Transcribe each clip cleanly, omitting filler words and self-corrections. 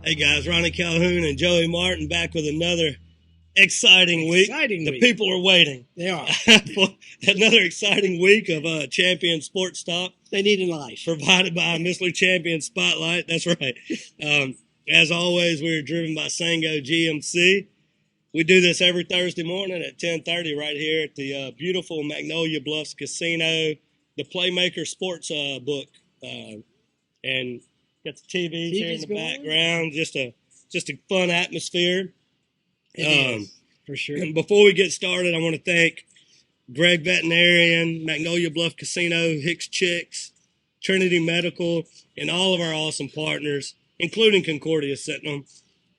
Hey guys, Ronnie Calhoun and Joey Martin back with another exciting week. The people are waiting. They are. For another exciting week of Champion Sports Talk. They need in life. Provided by Mr. Champion Spotlight. That's right. As always, we're driven by Sango GMC. We do this every Thursday morning at 10:30 right here at the beautiful Magnolia Bluffs Casino, the Playmaker Sports book. And got the TVs here in the background. Just a fun atmosphere. It is, for sure. And before we get started, I want to thank Gregg Veterinary, Magnolia Bluff Casino, Hicks Chiks, Trinity Medical, and all of our awesome partners, including Concordia Sentinel,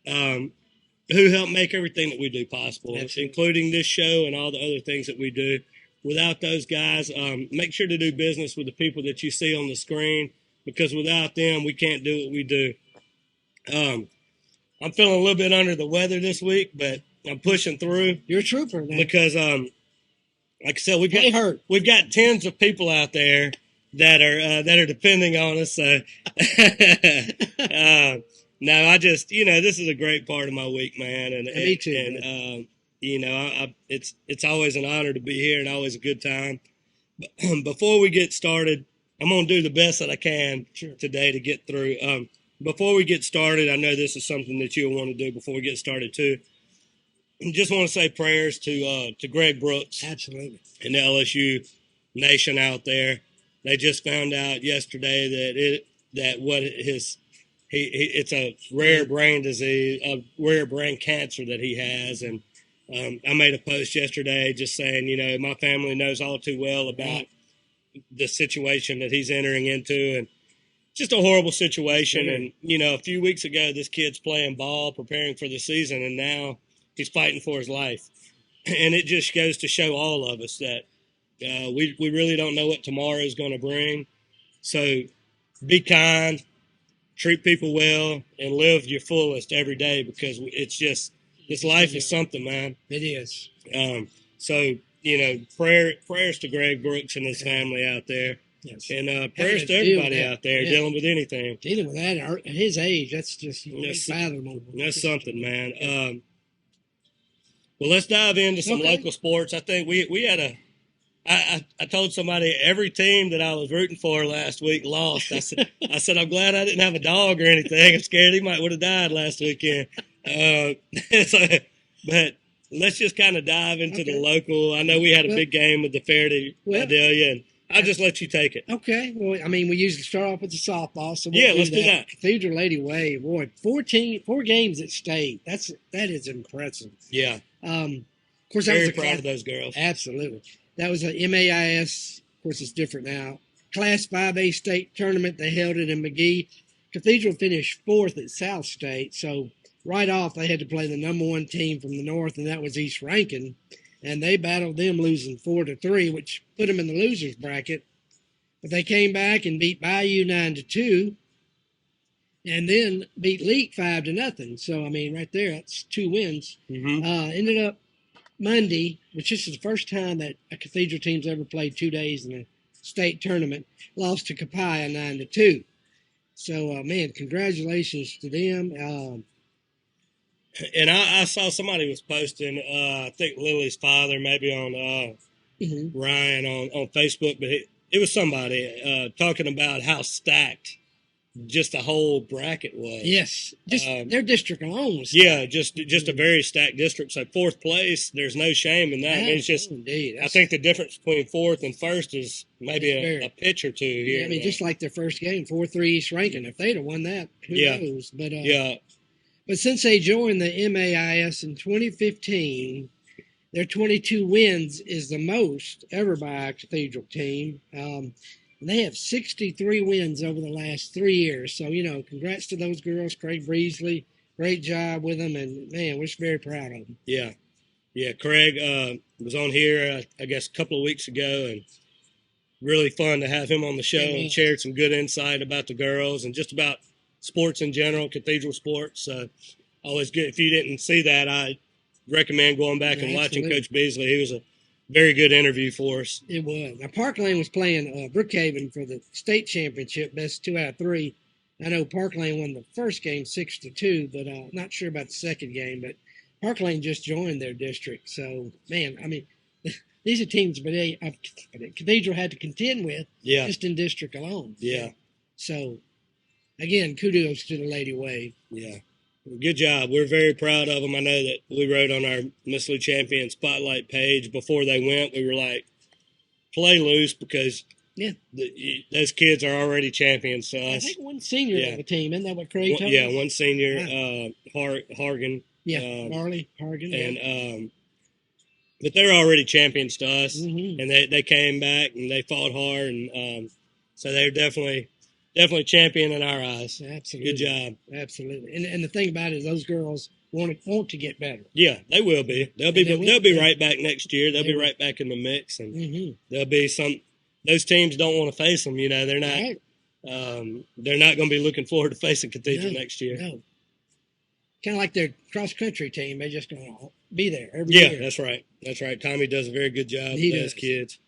who help make everything that we do possible, including this show and all the other things that we do. Without those guys, make sure to do business with the people that you see on the screen, because without them, we can't do what we do. I'm feeling a little bit under the weather this week, but I'm pushing through. You're a trooper, man. Because, like I said, we've got tens of people out there that are depending on us. So, no, I just, this is a great part of my week, man. And me too. And it's always an honor to be here and always a good time. But before we get started, I'm going to do the best that I can today to get through. Before we get started, I know this is something that you'll want to do before we get started too. I just want to say prayers to Greg Brooks. Absolutely. And the LSU nation out there. They just found out yesterday that it's a rare brain disease, a rare brain cancer that he has. And I made a post yesterday just saying, my family knows all too well about the situation that he's entering into, and just a horrible situation. And, a few weeks ago, this kid's playing ball, preparing for the season, and now he's fighting for his life. And it just goes to show all of us that we really don't know what tomorrow is going to bring. So be kind, treat people well, and live your fullest every day, because it's just, this life is something, man. It is. Prayers to Greg Brooks and his family out there. Yes. And prayers to everybody out there dealing with anything. Dealing with that at his age, that's just unfathomable. That's something, man. Well, let's dive into some local sports. I think we had I told somebody every team that I was rooting for last week lost. I said I'm glad I didn't have a dog or anything. I'm scared he might would have died last weekend. But let's just kind of dive into the local. I know we had a big game with the Faraday Vidalia, and I'll just let you take it. Okay. Well, I mean, we usually start off with the softball. So let's do that. Cathedral Lady Way, boy, 4 games at state. That is impressive. Yeah. Of course, very proud of those girls. Absolutely. That was a MAIS. Of course, it's different now. Class 5A state tournament. They held it in McGee. Cathedral finished 4th at South State. So right off, they had to play the number 1 team from the north, and that was East Rankin. And they battled them, losing 4-3, which put them in the losers bracket. But they came back and beat Bayou 9-2, and then beat Leak 5-0. So I mean, right there, that's 2 wins. Mm-hmm. Ended up Monday, which this is the first time that a Cathedral team's ever played 2 days in a state tournament. Lost to Capaya 9-2. So man, congratulations to them. And I saw somebody was posting, I think Lily's father, maybe on Ryan on Facebook, but it was somebody talking about how stacked just the whole bracket was. Yes, just their district alone was stacked. Yeah, just a very stacked district. So 4th place, there's no shame in that. I mean, it's just, I think the difference between 4th and 1st is maybe a pitch or two here. Yeah, I mean, just like their first game, 4-3 East Rankin. If they'd have won that, who knows? But But since they joined the MAIS in 2015, their 22 wins is the most ever by a Cathedral team. They have 63 wins over the last 3 years. So, congrats to those girls. Craig Breesley, great job with them. And, man, we're just very proud of them. Yeah. Yeah, Craig was on here, I guess, a couple of weeks ago, and really fun to have him on the show and shared some good insight about the girls and just about sports in general, Cathedral sports. So always good. If you didn't see that, I recommend going back and watching Coach Beasley. He was a very good interview for us. It was. Now, Park Lane was playing Brookhaven for the state championship, best 2 out of 3. I know Park Lane won the first game 6-2, but not sure about the second game. But Park Lane just joined their district, so man, I mean, these are teams, but Cathedral had to contend with just in district alone. Yeah. So again, kudos to the Lady Wave. Yeah. Good job. We're very proud of them. I know that we wrote on our Miss Lou Champion Spotlight page before they went, we were like, play loose because those kids are already champions to us. I think one senior on the team. Isn't that what Craig told us? Yeah, one senior, Hargan. Yeah, Marley Hargan. And but they're already champions to us, and they came back and they fought hard, and so they're definitely champion in our eyes. Absolutely, good job. Absolutely, and the thing about it is those girls want to get better. Yeah, they will be. They'll be right back next year. They'll be right back in the mix, and there'll be some. Those teams don't want to face them. You know, they're not. Right. They're not going to be looking forward to facing Cathedral next year. No. Kind of like their cross country team. They're just going to be there every year. Yeah, that's right. That's right. Tommy does a very good job with those kids.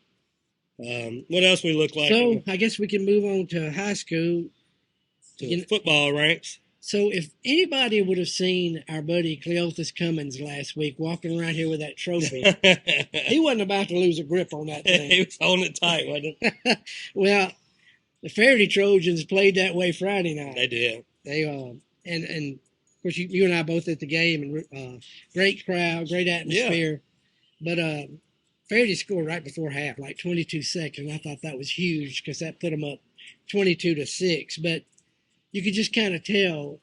What else we look like? So I guess we can move on to high school. Football ranks. So if anybody would have seen our buddy Cleophas Cummins last week walking around here with that trophy, he wasn't about to lose a grip on that thing. He was holding it tight, wasn't he? Well, the Faraday Trojans played that way Friday night. They did. They and of course you and I both at the game, and great crowd, great atmosphere. Yeah. But Faraday scored right before half, like 22 seconds. And I thought that was huge because that put them up 22-6. But you could just kind of tell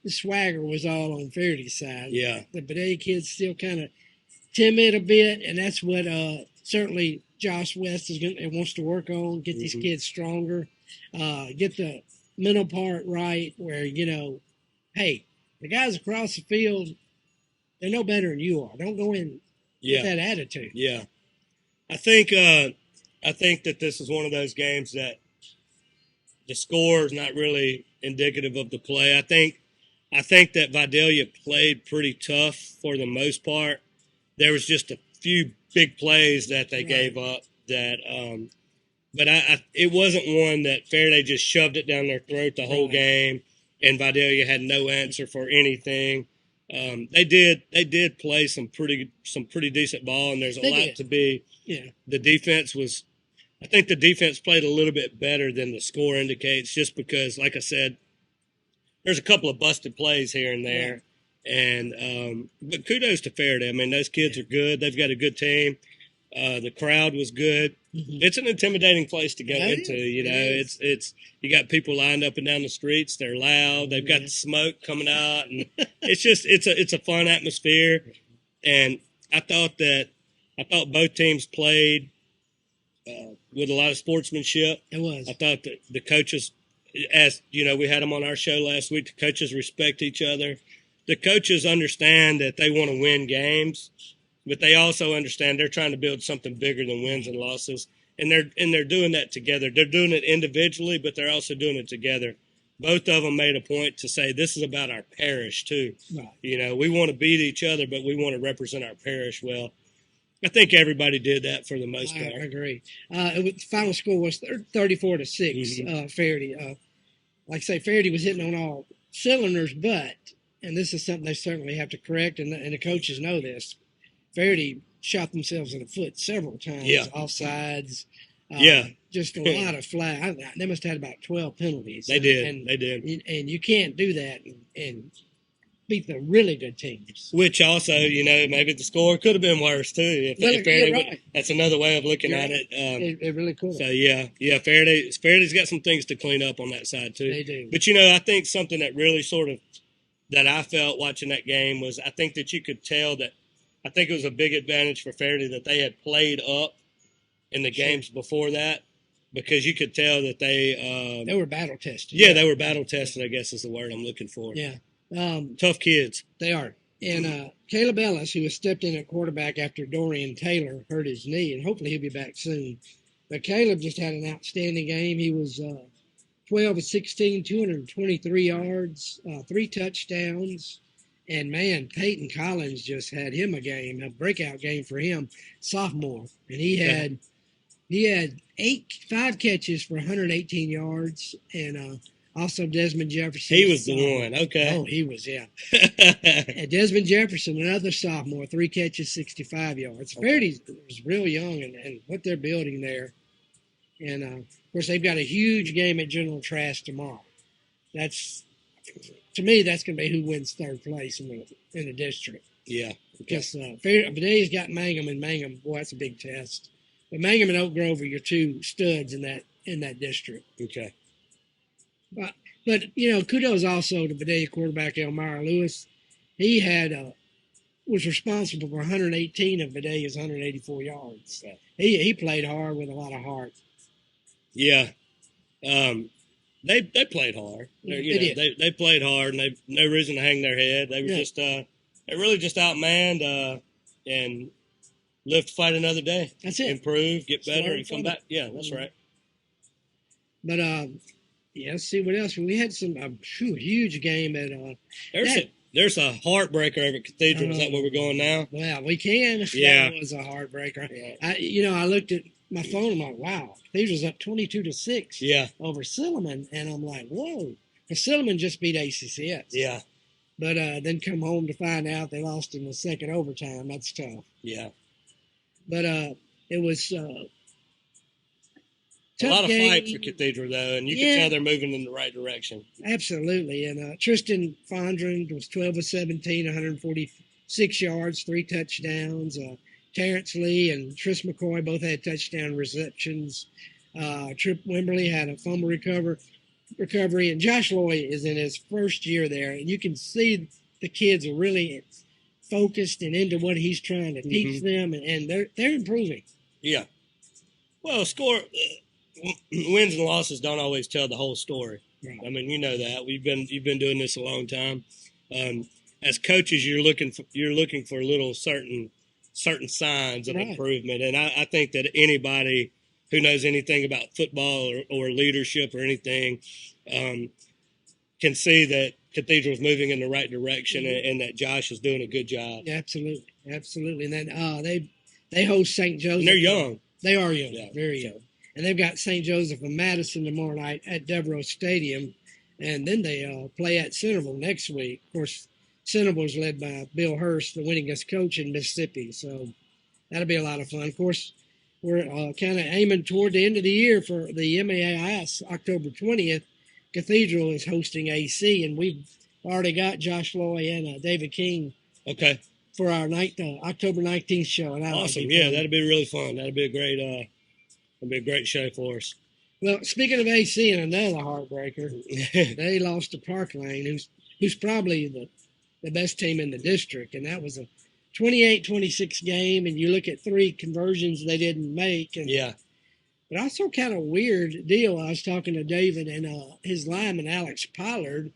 the swagger was all on Faraday's side. Yeah. The Bedea kids still kind of timid a bit, and that's what certainly Josh West wants to work on, get these kids stronger, get the mental part right where, hey, the guys across the field, they're no better than you are. Don't go in with that attitude. Yeah. I think that this is one of those games that the score is not really indicative of the play. I think that Vidalia played pretty tough for the most part. There was just a few big plays that they gave up that but it wasn't one that Faraday just shoved it down their throat the whole game and Vidalia had no answer for anything. They did play some pretty decent ball, and there's a lot to be. Yeah. I think the defense played a little bit better than the score indicates, just because, like I said, there's a couple of busted plays here and there. Yeah. And but kudos to Faraday. I mean, those kids are good. They've got a good team. The crowd was good. It's an intimidating place to go into. It's you got people lined up and down the streets. They're loud. They've got the smoke coming out, and it's a fun atmosphere. And I thought both teams played with a lot of sportsmanship. It was. I thought that the coaches, as we had them on our show last week. The coaches respect each other. The coaches understand that they want to win games. But they also understand they're trying to build something bigger than wins and losses, and they're doing that together. They're doing it individually, but they're also doing it together. Both of them made a point to say this is about our parish too. Right. We want to beat each other, but we want to represent our parish well. I think everybody did that for the most part. I agree. The final score was 34-6. Faraday. Like I say, Faraday was hitting on all cylinders, but and this is something they certainly have to correct, and the coaches know this. Faraday shot themselves in the foot several times, offsides. Just a lot of flag. They must have had about 12 penalties. They did. They did. And you can't do that and beat the really good teams. Which also, maybe the score could have been worse too. That's another way of looking at it. It really could. So Faraday's got some things to clean up on that side too. They do. But I think something that really that I felt watching that game was I think that you could tell that. I think it was a big advantage for Faraday that they had played up in the games before that, because you could tell that they were battle tested. Yeah, they were battle tested, I guess is the word I'm looking for. Yeah. Tough kids. They are. And Caleb Ellis, who has stepped in at quarterback after Dorian Taylor hurt his knee, and hopefully he'll be back soon. But Caleb just had an outstanding game. He was 12 of 16, 223 yards, 3 touchdowns. And, man, Peyton Collins just had him a breakout game for him, sophomore. And he had 5 catches for 118 yards and Also, Desmond Jefferson. He was the one. Okay. Oh, he was, yeah. And Desmond Jefferson, another sophomore, 3 catches, 65 yards. Verity was real young, and what they're building there. And, of course, they've got a huge game at General Trask tomorrow. To me, that's going to be who wins third place in the district. Yeah. Because Videtti's got Mangum, and Mangum, boy, that's a big test. But Mangum and Oak Grove are your two studs in that district. Okay. But kudos also to Vidalia quarterback Elmira Lewis. He was responsible for 118 of Vidalia's 184 yards. He played hard with a lot of heart. Yeah. They played hard. They played hard, and they no reason to hang their head. They were just they really just outmanned and live to fight another day. That's it. Improve, get better, and come back. Yeah, that's right. But let's see what else. We had some huge game at. There's a heartbreaker over at Cathedral. Is that where we're going now? Well, we can. Yeah, that was a heartbreaker. Yeah. I looked at my phone. I'm like, wow, Cathedral's up 22-6. Yeah. Over Silliman, and I'm like, whoa. Because Silliman just beat ACCS. Yeah. But then come home to find out they lost in the second overtime. That's tough. Yeah. But it was a lot of fight for Cathedral, though, and you can tell they're moving in the right direction. Absolutely. And Tristan Fondren was 12 of 17, 146 yards, 3 touchdowns. Terrence Lee and Tris McCoy both had touchdown receptions. Trip Wimberly had a fumble recovery, and Josh Loy is in his first year there, and you can see the kids are really focused and into what he's trying to teach them, and they're improving. Yeah. Well, wins and losses don't always tell the whole story. Right. I mean, you know that. You've been doing this a long time. As coaches, you're looking for little certain signs of improvement, and I think that anybody who knows anything about football or leadership or anything can see that Cathedral is moving in the right direction, and that Josh is doing a good job. Yeah, absolutely. And then they host St. Joseph. And they're young. They are young, very young. And they've got St. Joseph and Madison tomorrow night at Devereaux Stadium, and then they play at Centerville next week. Of course, Centerville is led by Bill Hurst, the winningest coach in Mississippi, so that'll be a lot of fun. Of course, we're kind of aiming toward the end of the year for the MAIS, October 20th. Cathedral is hosting AC, and we've already got Josh Loy and David King for our October 19th show. And awesome. Yeah, that'd be really fun. That'd be a great show for us. Well, speaking of AC and another heartbreaker, they lost to Park Lane, who's probably the best team in the district, and that was a 28-26 game, and you look at 3 conversions they didn't make. And, but also kind of weird deal. I was talking to David and his lineman, Alex Pollard.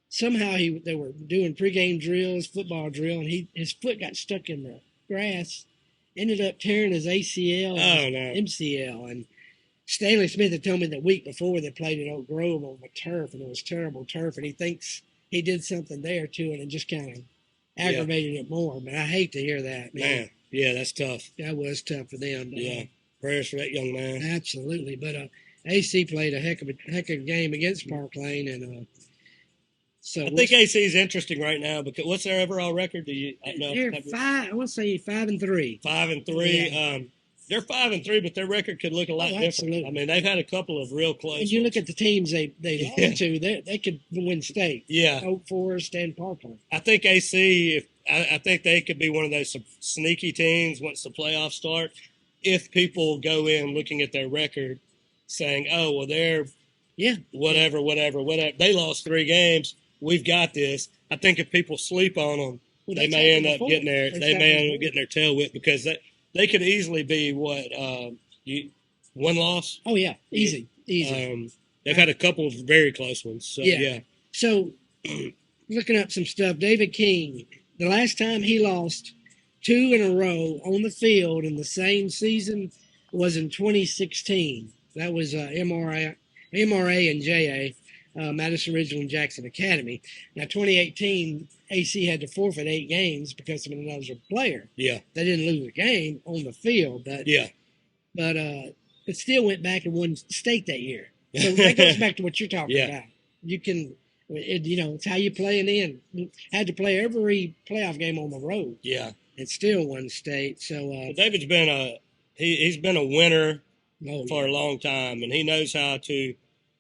Somehow they were doing pregame drills, football drill, and his foot got stuck in the grass, ended up tearing his ACL and MCL. And Stanley Smith had told me the week before they played at Oak Grove on the turf, and it was terrible turf, and he thinks he did something there to it and just kind of aggravated it more. But I hate to hear that, man. Yeah, that's tough. That was tough for them. But, prayers for that young man. Absolutely. But AC played a heck of a game against Park Lane, and so I think AC is interesting right now because what's their overall record? They're 5. I want to say 5-3. 5-3. Yeah. They're 5-3, but their record could look a lot different. Absolutely. I mean, they've had a couple of real close. And you look at the teams they lost to, they could win state. Yeah, Oak Forest and Parkland. I think AC. I think they could be one of those sneaky teams once the playoffs start. If people go in looking at their record, saying, "Oh, well, they're whatever." They lost 3 games. We've got this. I think if people sleep on them, they may end up getting their tail whipped because they could easily be one loss. Oh yeah, easy. They've had a couple of very close ones. So So looking up some stuff, David King, the last time he lost 2 in a row on the field in the same season was in 2016. That was MRA and JA, Madison Ridgeland Jackson Academy. Now 2018, AC had to forfeit 8 games because of another player. Yeah. They didn't lose a game on the field, but still went back and won state that year. So that goes back to what you're talking about. you can. It's how you play in. Had to play every playoff game on the road. Yeah. And still won state. So David's been he's been a winner for yeah. a long time, and he knows how to.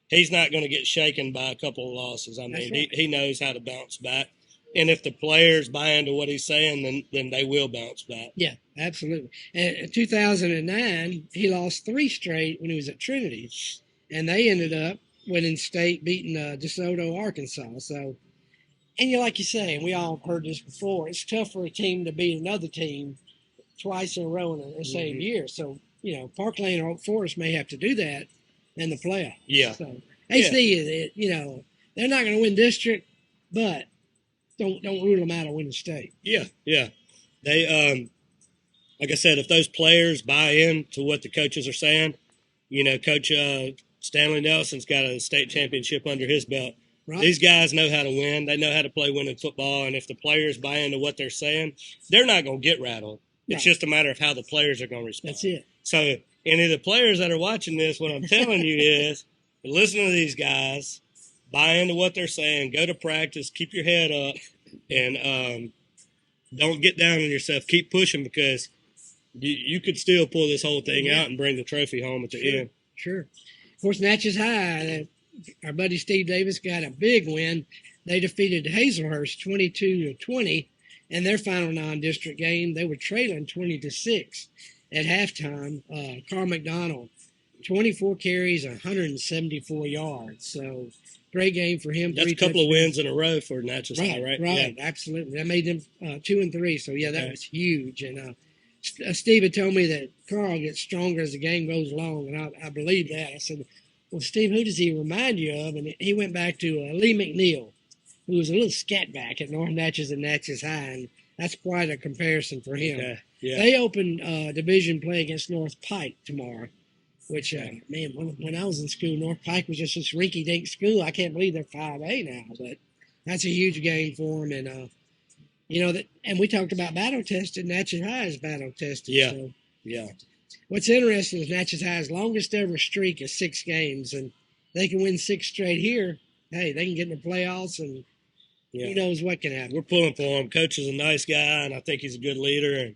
He's not going to get shaken by a couple of losses. I mean, right. he knows how to bounce back. And if the players buy into what he's saying, then they will bounce back. Yeah, absolutely. And in 2009, he lost 3 straight when he was at Trinity. And they ended up winning state, beating DeSoto, Arkansas. So, and like you say, and we all heard this before, it's tough for a team to beat another team twice in a row in the same year. So, Park Lane or Oak Forest may have to do that in the playoffs. Yeah. So, HD, they're not going to win district, but don't rule them out of winning state. Yeah, yeah. They, like I said, if those players buy in to what the coaches are saying, Coach Stanley Nelson's got a state championship under his belt. Right. These guys know how to win. They know how to play winning football. And if the players buy into what they're saying, they're not going to get rattled. Right. It's just a matter of how the players are going to respond. That's it. So any of the players that are watching this, what I'm telling you is listen to these guys, buy into what they're saying, go to practice, keep your head up, and don't get down on yourself. Keep pushing because you could still pull this whole thing out and bring the trophy home at the end. Sure. Of course, Natchez High, our buddy Steve Davis got a big win. They defeated Hazelhurst 22-20 in their final non-district game. They were trailing 20-6 at halftime. Carl McDonald, 24 carries, 174 yards. So great game for him. That's a couple of wins in a row for Natchez High, right? Right, yeah. Absolutely. That made them 2-3. So yeah, that was huge. And Steve had told me that Carl gets stronger as the game goes along, and I believe that. I said, well, Steve, who does he remind you of? And he went back to Lee McNeil, who was a little scat back at North Natchez and Natchez High, and that's quite a comparison for him. Okay. Yeah. They opened division play against North Pike tomorrow, which, man, when I was in school, North Pike was just this rinky-dink school. I can't believe they're 5A now, but that's a huge game for them. And, and we talked about battle tested. Natchez High is battle tested. Yeah, so. yeah. What's interesting is Natchez High's longest ever streak is 6 games, and they can win 6 straight here. Hey, they can get in the playoffs, and who knows what can happen. We're pulling for him. Coach is a nice guy, and I think he's a good leader, and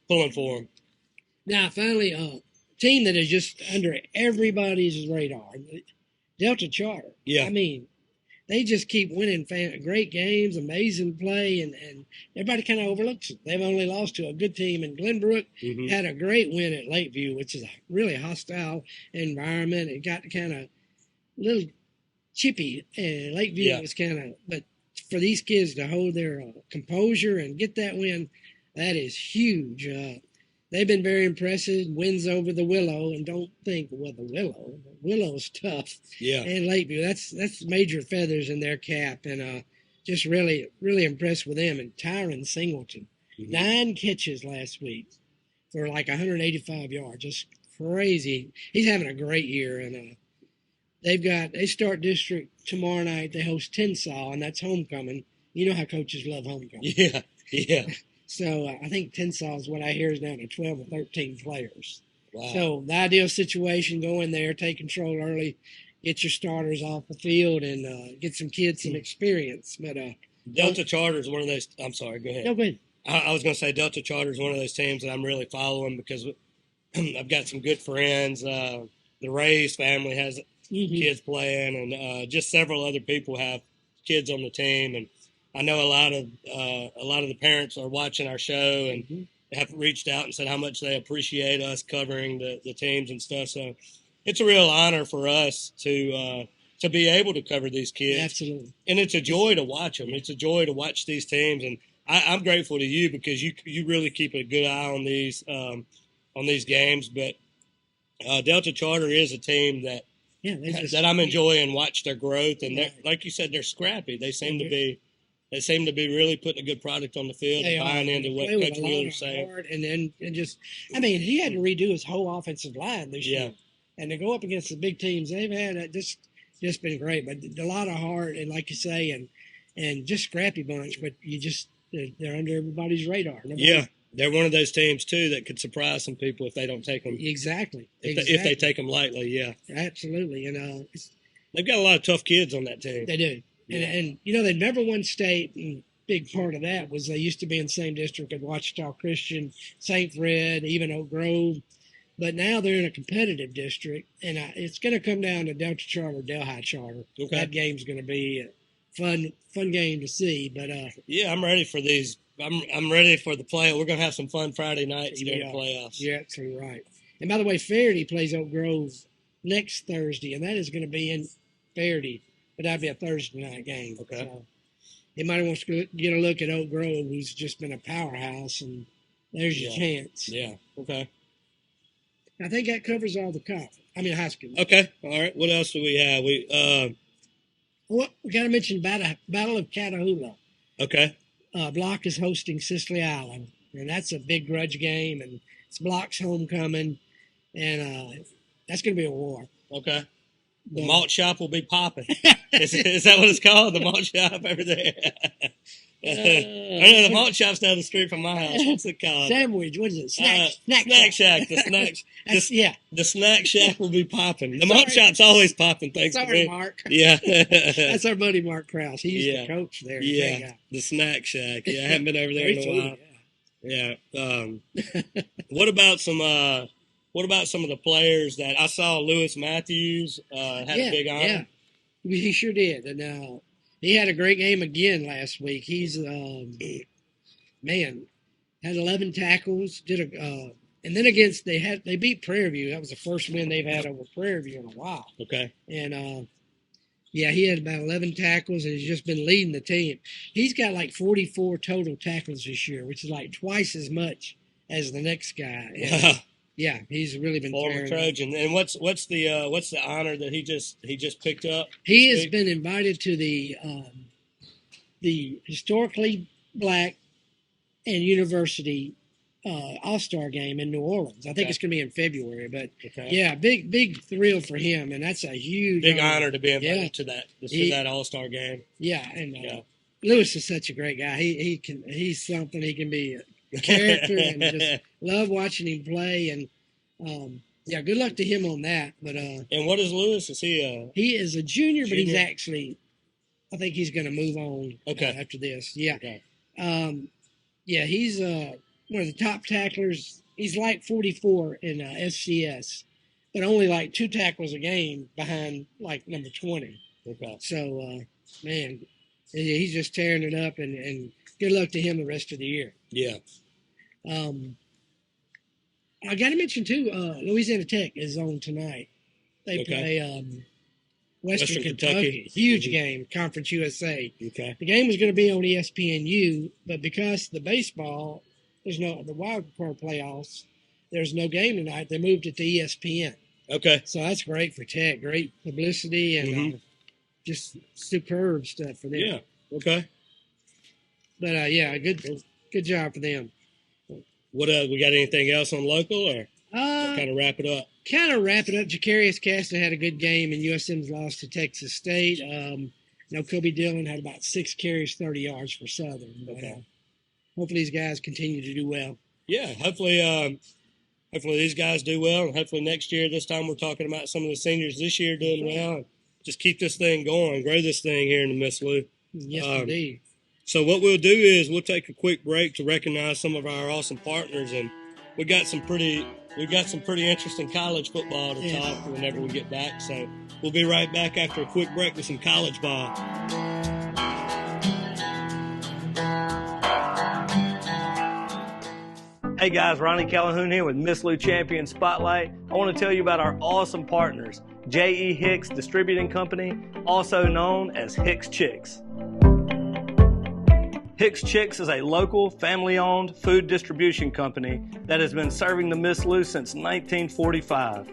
pulling for him. Now, finally, a team that is just under everybody's radar, Delta Charter. Yeah. I mean, they just keep winning great games, amazing play, and everybody kind of overlooks it. They've only lost to a good team in Glenbrook, had a great win at Lakeview, which is a really hostile environment. It got kind of a little chippy. Lakeview was kind of, but for these kids to hold their composure and get that win, that is huge. They've been very impressive. Wins over the Willow, and don't think, well, the Willow's tough. Yeah. And Lakeview, that's major feathers in their cap, and just really, really impressed with them. And Tyron Singleton, 9 catches last week for like 185 yards, just crazy. He's having a great year, and they start district tomorrow night. They host Tensall, and that's homecoming. You know how coaches love homecoming. Yeah, yeah. So I think Tensall is what I hear is down to 12 or 13 players. Wow. So the ideal situation, go in there, take control early, get your starters off the field, and get some kids some experience. But Delta Charter is one of those. I'm sorry, go ahead. No, go ahead. I was going to say Delta Charter is one of those teams that I'm really following because I've got some good friends. The Ray's family has kids playing, and just several other people have kids on the team, and I know a lot of the parents are watching our show and have reached out and said how much they appreciate us covering the teams and stuff. So it's a real honor for us to be able to cover these kids. Absolutely. And it's a joy to watch them. It's a joy to watch these teams. And I'm grateful to you because you really keep a good eye on these games. But Delta Charter is a team that I'm enjoying, watch their growth. And like you said, they're scrappy. They seem to be really putting a good product on the field and buying into what Coach Wheeler is saying. And he had to redo his whole offensive line this year. And to go up against the big teams they've had, just been great. But a lot of heart, and like you say, and just scrappy bunch. But they're under everybody's radar. They're one of those teams too that could surprise some people if they don't take them. Exactly. If they take them lightly, yeah. Absolutely. And They've got a lot of tough kids on that team. They do. Yeah. And you know, they never won state, and big part of that was they used to be in the same district as Ouachita Christian, St. Fred, even Oak Grove. But now they're in a competitive district, and it's going to come down to Delta Charter, Delhi Charter. Okay. That game's going to be a fun game to see. But yeah, I'm ready for these. I'm ready for the play. We're going to have some fun Friday nights during the playoffs. Yeah, absolutely right. And by the way, Faraday plays Oak Grove next Thursday, and that is going to be in Faraday, but that'll be a Thursday night game. Okay. So anybody wants to get a look at Oak Grove, who's just been a powerhouse, and there's your chance. Yeah. Okay. I think that covers all the high school. Okay. All right. What else do we have? We got to mention Battle of Catahoula. Okay. Block is hosting Cicely Island, and that's a big grudge game, and it's Block's homecoming, and that's going to be a war. Okay. The malt shop will be popping. Is that what it's called? The malt shop over there? I know the malt shop's down the street from my house. What's it called? Sandwich. What is it? Snack Shack. The snack. Yeah. The snack shack will be popping. The malt shop's always popping. Thanks to me. Mark. Yeah. That's our buddy Mark Krause. He's the coach there. Yeah. The snack shack. Yeah, I haven't been over there in a while. Yeah. What about some of the players that I saw? Lewis Matthews had a big honor. Yeah, he sure did, and he had a great game again last week. He's had 11 tackles. And then they beat Prairie View. That was the first win they've had over Prairie View in a while. Okay. And he had about 11 tackles, and he's just been leading the team. He's got like 44 total tackles this year, which is like twice as much as the next guy. And, yeah, he's really been former Trojan. And what's the honor that he just picked up? He has been invited to the historically black and university All-Star game in New Orleans. I think it's going to be in February, but big thrill for him, and that's a huge honor to be invited to that All-Star game. Yeah, and Lewis is such a great guy. He's something. He can be a character, and just love watching him play. And good luck to him on that. But and what is Lewis? Is he he is a junior, but he's actually, I think he's going to move on. After this. Yeah. Okay. He's one of the top tacklers. He's like 44 in SCS, but only like 2 tackles a game behind like number 20. Okay. So, he's just tearing it up, and good luck to him the rest of the year. Yeah. I got to mention too, Louisiana Tech is on tonight. They play Western Kentucky. Huge game, Conference USA. Okay. The game was going to be on ESPNU, but because the baseball, the wild card playoffs, there's no game tonight. They moved it to ESPN. Okay. So that's great for Tech. Great publicity and just superb stuff for them. Yeah. Okay. But good job for them. What we got anything else on local, or kind of wrap it up? Kind of wrap it up. Jacarius Caston had a good game, and USM's lost to Texas State. Kobe Dillon had about 6 carries, 30 yards for Southern. But, hopefully these guys continue to do well. Yeah, hopefully these guys do well, and hopefully next year, this time we're talking about some of the seniors this year doing well. And just keep this thing going, grow this thing here in the Miss Lou. Yes, indeed. So what we'll do is we'll take a quick break to recognize some of our awesome partners, and we got some pretty interesting college football to talk whenever we get back. So we'll be right back after a quick break with some college ball. Hey guys, Ronnie Calhoun here with Miss Lou Champion Spotlight. I want to tell you about our awesome partners, J.E. Hicks Distributing Company, also known as Hicks Chiks. Hicks Chiks is a local, family-owned food distribution company that has been serving the Miss Lou since 1945.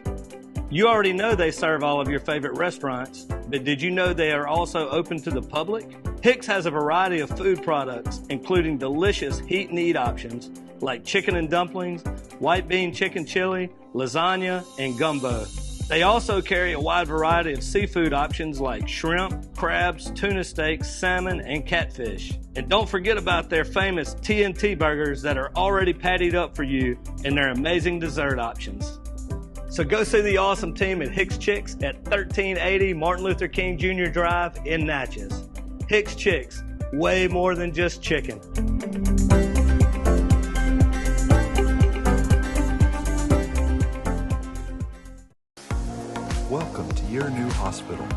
You already know they serve all of your favorite restaurants, but did you know they are also open to the public? Hicks has a variety of food products, including delicious heat and eat options like chicken and dumplings, white bean chicken chili, lasagna, and gumbo. They also carry a wide variety of seafood options like shrimp, crabs, tuna steaks, salmon, and catfish. And don't forget about their famous TNT burgers that are already pattied up for you and their amazing dessert options. So go see the awesome team at Hicks Chiks at 1380 Martin Luther King Jr. Drive in Natchez. Hicks Chiks, way more than just chicken. Welcome to your new hospital,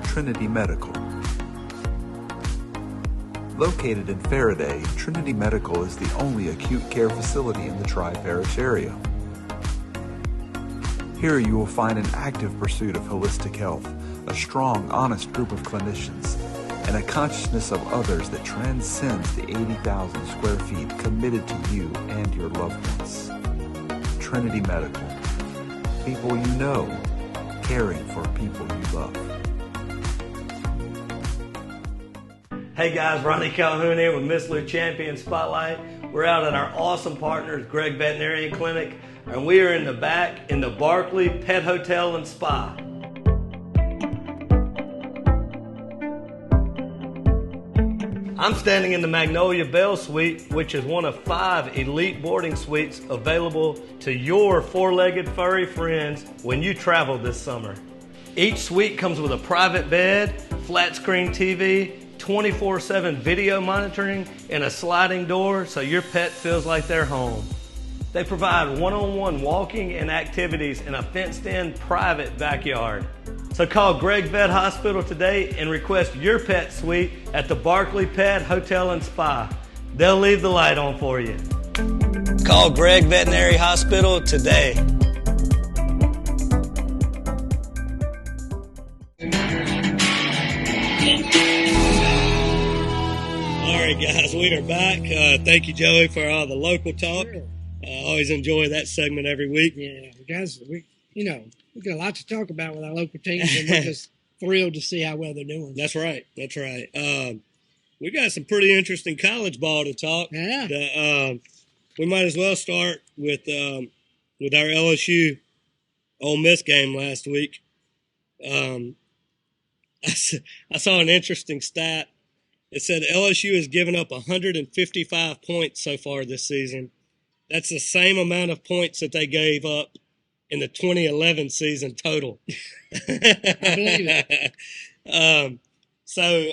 Trinity Medical. Located in Faraday, Trinity Medical is the only acute care facility in the Tri-Parish area. Here you will find an active pursuit of holistic health, a strong, honest group of clinicians, and a consciousness of others that transcends the 80,000 square feet committed to you and your loved ones. Trinity Medical. People you know, caring for people you love. Hey guys, Ronnie Calhoun here with Miss Lou Champion Spotlight. We're out at our awesome partners, Gregg Veterinary Clinic, and we are in the back in the Barkley Pet Hotel and Spa. I'm standing in the Magnolia Bell Suite, which is one of 5 elite boarding suites available to your 4-legged furry friends when you travel this summer. Each suite comes with a private bed, flat screen TV, 24/7 video monitoring, and a sliding door so your pet feels like they're home. They provide one-on-one walking and activities in a fenced-in private backyard. So call Gregg Vet Hospital today and request your pet suite at the Barkley Pet Hotel and Spa. They'll leave the light on for you. Call Gregg Veterinary Hospital today. All right, guys, we are back. Thank you, Joey, for all the local talk. Sure. I always enjoy that segment every week. Yeah, guys, we got a lot to talk about with our local teams, and we're just thrilled to see how well they're doing. That's right. That's right. We got some pretty interesting college ball to talk. Yeah. We might as well start with our LSU Ole Miss game last week. I saw an interesting stat. It said LSU has given up 155 points so far this season. That's the same amount of points that they gave up in the 2011 season total. I believe it. So,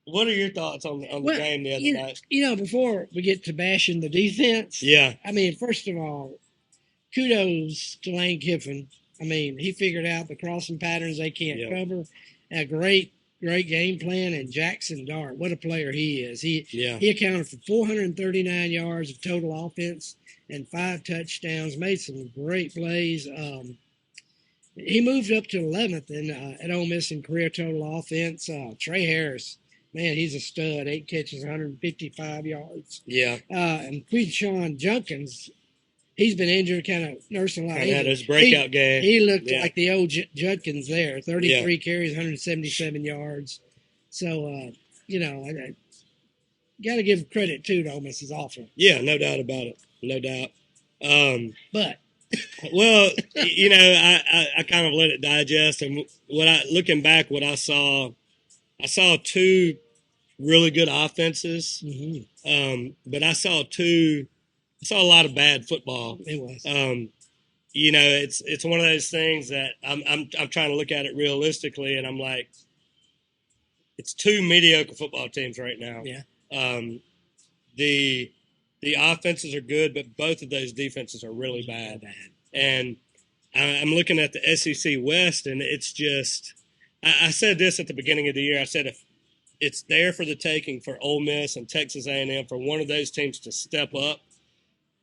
what are your thoughts on the game the other night? Before we get to bashing the defense, Yeah. I mean, first of all, kudos to Lane Kiffin. I mean, he figured out the crossing patterns they can't cover. A great game plan. And Jackson Dart, what a player he is. He accounted for 439 yards of total offense and 5 touchdowns, made some great plays. He moved up to 11th at Ole Miss in career total offense. Trey Harris, man, he's a stud. 8 catches, 155 yards. Yeah. And Quinshon Junkins, he's been injured, kind of nursing a lot. He had his breakout game. He looked like the old Judkins there. 33 carries, 177 yards. So, I got to give credit to Ole Miss's offense. Yeah, no doubt about it. No doubt. But well, I kind of let it digest, and looking back, what I saw 2 really good offenses. Mm-hmm. But I saw a lot of bad football. It was. It's one of those things that I'm trying to look at it realistically, and I'm like, it's 2 mediocre football teams right now. Yeah. The offenses are good, but both of those defenses are really bad. And I'm looking at the SEC West, and it's just I said this at the beginning of the year. I said if it's there for the taking for Ole Miss and Texas A&M for one of those teams to step up,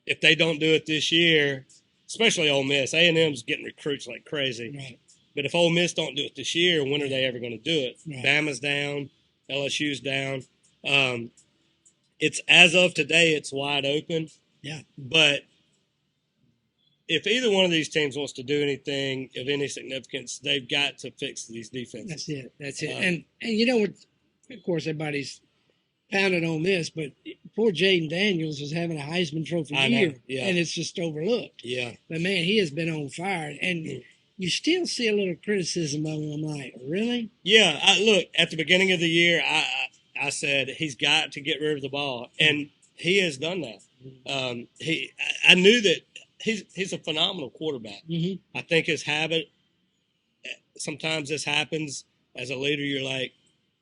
if they don't do it this year, especially Ole Miss, A&M's getting recruits like crazy. Right. But if Ole Miss don't do it this year, when are they ever going to do it? Right. Bama's down, LSU's down. It's as of today, it's wide open. Yeah. But if either one of these teams wants to do anything of any significance, they've got to fix these defenses. That's it. And you know what? Of course, everybody's pounded on this, but poor Jaden Daniels is having a Heisman Trophy year, and it's just overlooked. Yeah. But man, he has been on fire, and you still see a little criticism of him. I'm like, really? Yeah. Look, at the beginning of the year, I said he's got to get rid of the ball, and he has done that. I knew that he's a phenomenal quarterback. Mm-hmm. I think his habit, sometimes this happens as a leader, you're like,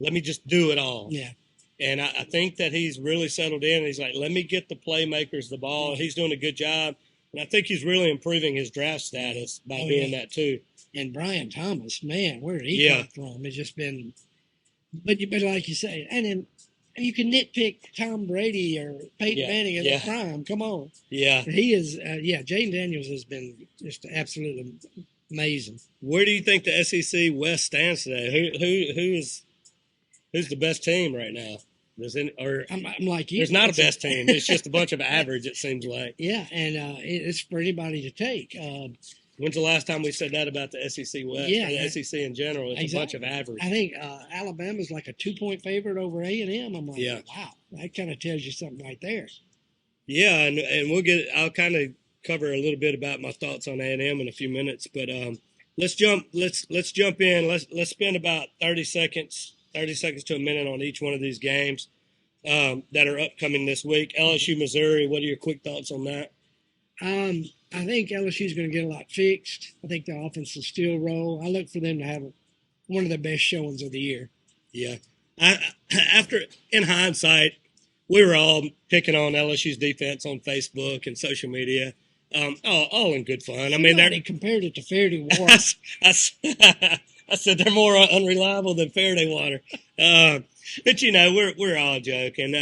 let me just do it all. Yeah. And I think that he's really settled in. He's like, let me get the playmakers the ball. He's doing a good job. And I think he's really improving his draft status by doing that too. And Brian Thomas, man, where did he come from? It's just been, but like you say, and then you can nitpick Tom Brady or Peyton Manning in the prime. Come on. Yeah. He is, Jaden Daniels has been just absolutely amazing. Where do you think the SEC West stands today? Who's the best team right now? I'm like you. There's not a best team. It's just a bunch of average, it seems like. Yeah, and it's for anybody to take. When's the last time we said that about the SEC West? Yeah, or the SEC in general. It's a bunch of average. I think Alabama's like a 2-point favorite over A&M. I'm like, wow, that kind of tells you something right there. Yeah, and I'll kind of cover a little bit about my thoughts on A&M in a few minutes, but let's jump in. Let's spend about 30 seconds to a minute on each one of these games that are upcoming this week. LSU, Missouri, what are your quick thoughts on that? I think LSU's going to get a lot fixed. I think the offense will still roll. I look for them to have one of the best showings of the year. Yeah. In hindsight, we were all picking on LSU's defense on Facebook and social media. All in good fun. I mean, they compared it to Faraday water. I said they're more unreliable than Faraday water. But we're all joking.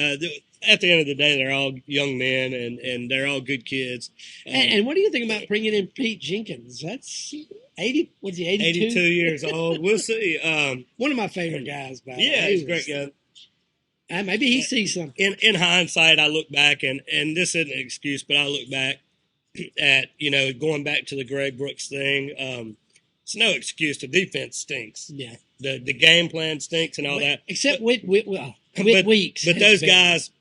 At the end of the day, they're all young men and they're all good kids. And what do you think about bringing in Pete Jenkins? That's 80. What's he? 82? 82 years old. We'll see. One of my favorite guys. He's a great guy. Maybe he sees something. In hindsight, I look back and this isn't an excuse, but I look back at going back to the Gregg Brooks thing. It's no excuse. The defense stinks. Yeah. The game plan stinks and all that. Except with Weeks. But those guys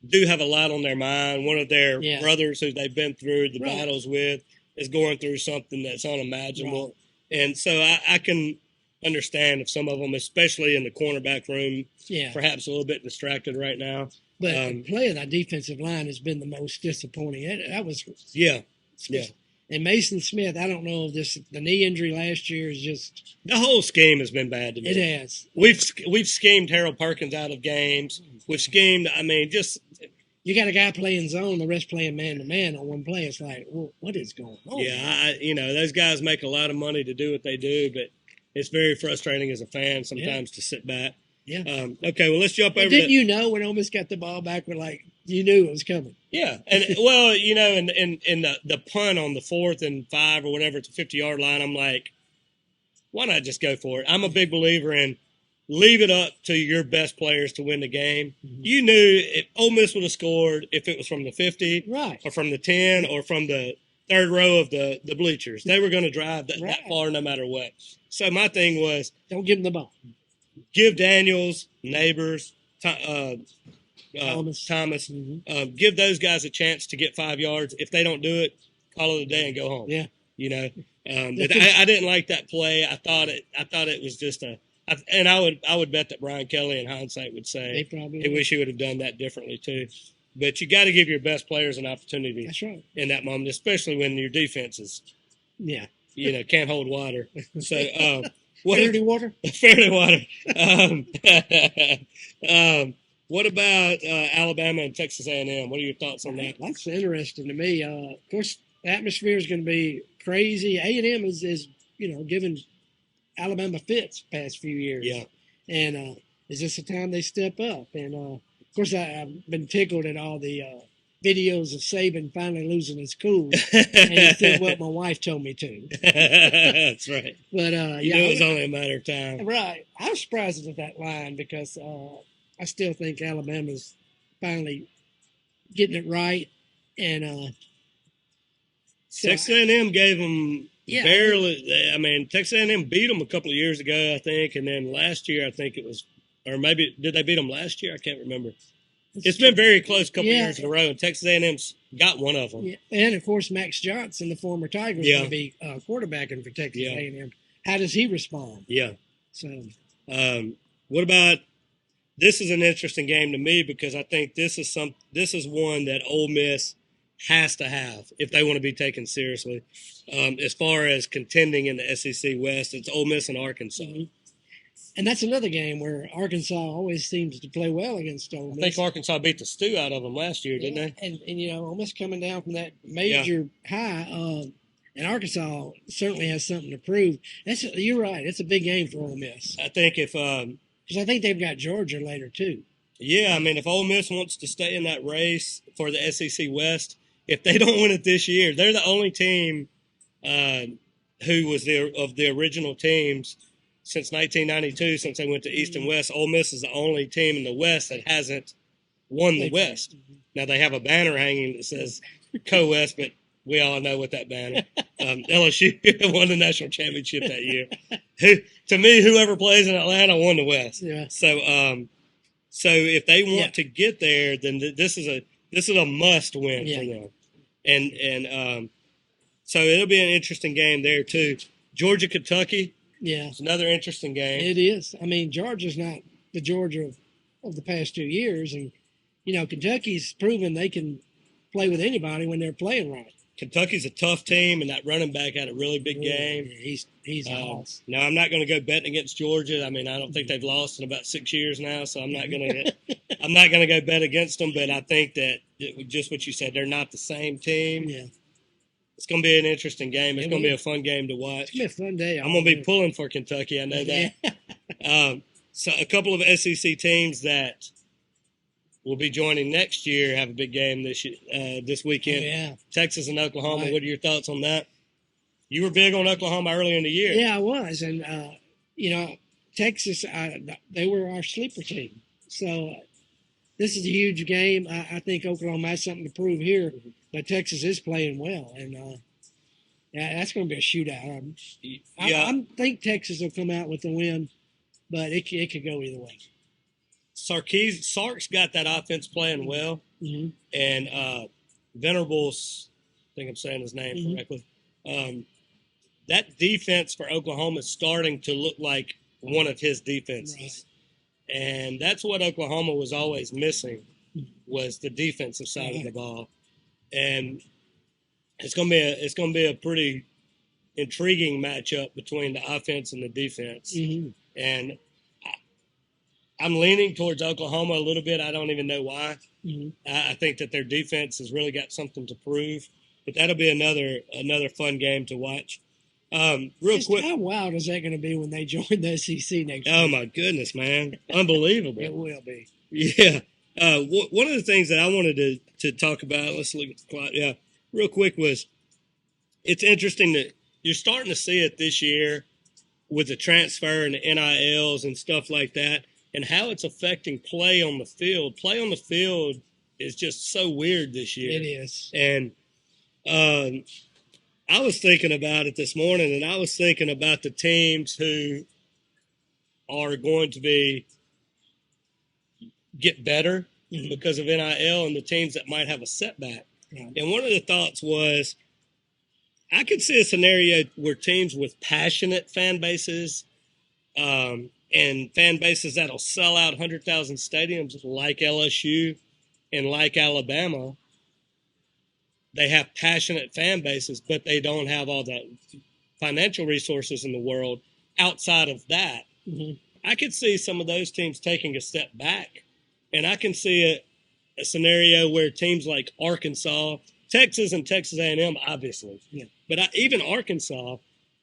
do have a lot on their mind. One of their brothers who they've been through the battles with is going through something that's unimaginable. Right. And so I can understand if some of them, especially in the cornerback room, perhaps a little bit distracted right now. But the play of that defensive line has been the most disappointing. That was And Mason Smith, I don't know if the knee injury last year is just the whole scheme has been bad to me. It has. We've schemed Harold Perkins out of games. We've schemed. I mean, just you got a guy playing zone, the rest playing man to man on one play. It's like, well, what is going on? Yeah, those guys make a lot of money to do what they do, but it's very frustrating as a fan sometimes to sit back. Yeah. Okay, well, let's jump over. Didn't you know when Ole Miss got the ball back, you knew it was coming? Yeah, and well, in the punt on the 4th and 5 or whatever, it's a 50-yard line. I'm like, why not just go for it? I'm a big believer in leave it up to your best players to win the game. Mm-hmm. You knew if Ole Miss would have scored if it was from the 50, or from the 10, or from the third row of the bleachers. They were going to drive that far no matter what. So my thing was, don't give them the ball. Give Daniels, Neighbors, Thomas, give those guys a chance to get 5 yards. If they don't do it, call it a day and go home. Yeah, But I didn't like that play. I thought it was just and I would bet that Brian Kelly in hindsight would say he wish he would have done that differently too. But you got to give your best players an opportunity. That's right. In that moment, especially when your defense is can't hold water. So. Faraday water? Faraday water. What about Alabama and Texas A&M? What are your thoughts on that? That's interesting to me. Of course, the atmosphere is going to be crazy. A&M is giving Alabama fits past few years. Yeah. And is this the time they step up? And, of course, I've been tickled at all the videos of Saban finally losing his cool, and he said what my wife told me to. That's right. But it was only a matter of time. Right. I was surprised at that line because I still think Alabama's finally getting it right, and Texas A&M gave them barely. I mean, Texas A&M beat them a couple of years ago, I think, and then last year I think it was, or maybe did they beat them last year? I can't remember. It's been very close a couple of years in a row, and Texas A&M's got one of them. Yeah. And, of course, Max Johnson, the former Tiger, is going to be quarterbacking for Texas A&M. How does he respond? Yeah. So, what about – this is an interesting game to me because I think this is one that Ole Miss has to have if they want to be taken seriously. As far as contending in the SEC West, it's Ole Miss and Arkansas. Mm-hmm. And that's another game where Arkansas always seems to play well against Ole Miss. I think Arkansas beat the stew out of them last year, didn't they? And Ole Miss coming down from that major high, and Arkansas certainly has something to prove. You're right. It's a big game for Ole Miss. I think if because I think they've got Georgia later too. Yeah, I mean, if Ole Miss wants to stay in that race for the SEC West, if they don't win it this year, they're the only team who was of the original teams since 1992, since they went to East and West. Ole Miss is the only team in the West that hasn't won the West. Now, they have a banner hanging that says Co-West, but we all know what that banner. LSU won the national championship that year. To me, whoever plays in Atlanta won the West. Yeah. So if they want to get there, then this is a must win for them. And so it'll be an interesting game there too. Georgia, Kentucky. Yeah, it's another interesting game. It is. I mean, Georgia's not the Georgia of the past 2 years, and Kentucky's proven they can play with anybody when they're playing right. Kentucky's a tough team, and that running back had a really big game. Yeah, he's awesome. No, I'm not going to go betting against Georgia. I mean, I don't think they've lost in about 6 years now, so I'm not going to go bet against them. But I think that just what you said, they're not the same team. Yeah. It's going to be an interesting game. It's going to be a fun game to watch. It's going to be a fun day. I'm going to be pulling for Kentucky. I know that. So a couple of SEC teams that will be joining next year have a big game this weekend. Oh, yeah. Texas and Oklahoma. Right. What are your thoughts on that? You were big on Oklahoma earlier in the year. Yeah, I was. And, Texas, they were our sleeper team. So this is a huge game. I think Oklahoma has something to prove here. But Texas is playing well, and that's going to be a shootout. I think Texas will come out with the win, but it could go either way. Sark's got that offense playing well, and Venables, I think I'm saying his name correctly. That defense for Oklahoma is starting to look like one of his defenses, and that's what Oklahoma was always missing, was the defensive side of the ball. And it's going to be a pretty intriguing matchup between the offense and the defense. And I'm leaning towards Oklahoma a little bit. I don't even know why. I think that their defense has really got something to prove. But that'll be another fun game to watch. Real quick, how wild is that going to be when they join the SEC next year? Oh my goodness, man! Unbelievable. It will be. Yeah. One of the things that I wanted to talk about, let's look at the clock. Yeah, real quick, was it's interesting that you're starting to see it this year with the transfer and the NILs and stuff like that, and how it's affecting play on the field. Play on the field is just so weird this year. It is. And I was thinking about it this morning, and I was thinking about the teams who are going to get better because of NIL, and the teams that might have a setback. And one of the thoughts was, I could see a scenario where teams with passionate fan bases and fan bases that'll sell out 100,000 stadiums like LSU and like Alabama, they have passionate fan bases, but they don't have all the financial resources in the world outside of that. I could see some of those teams taking a step back. And I can see a scenario where teams like Arkansas, Texas and Texas A&M, obviously. But even Arkansas,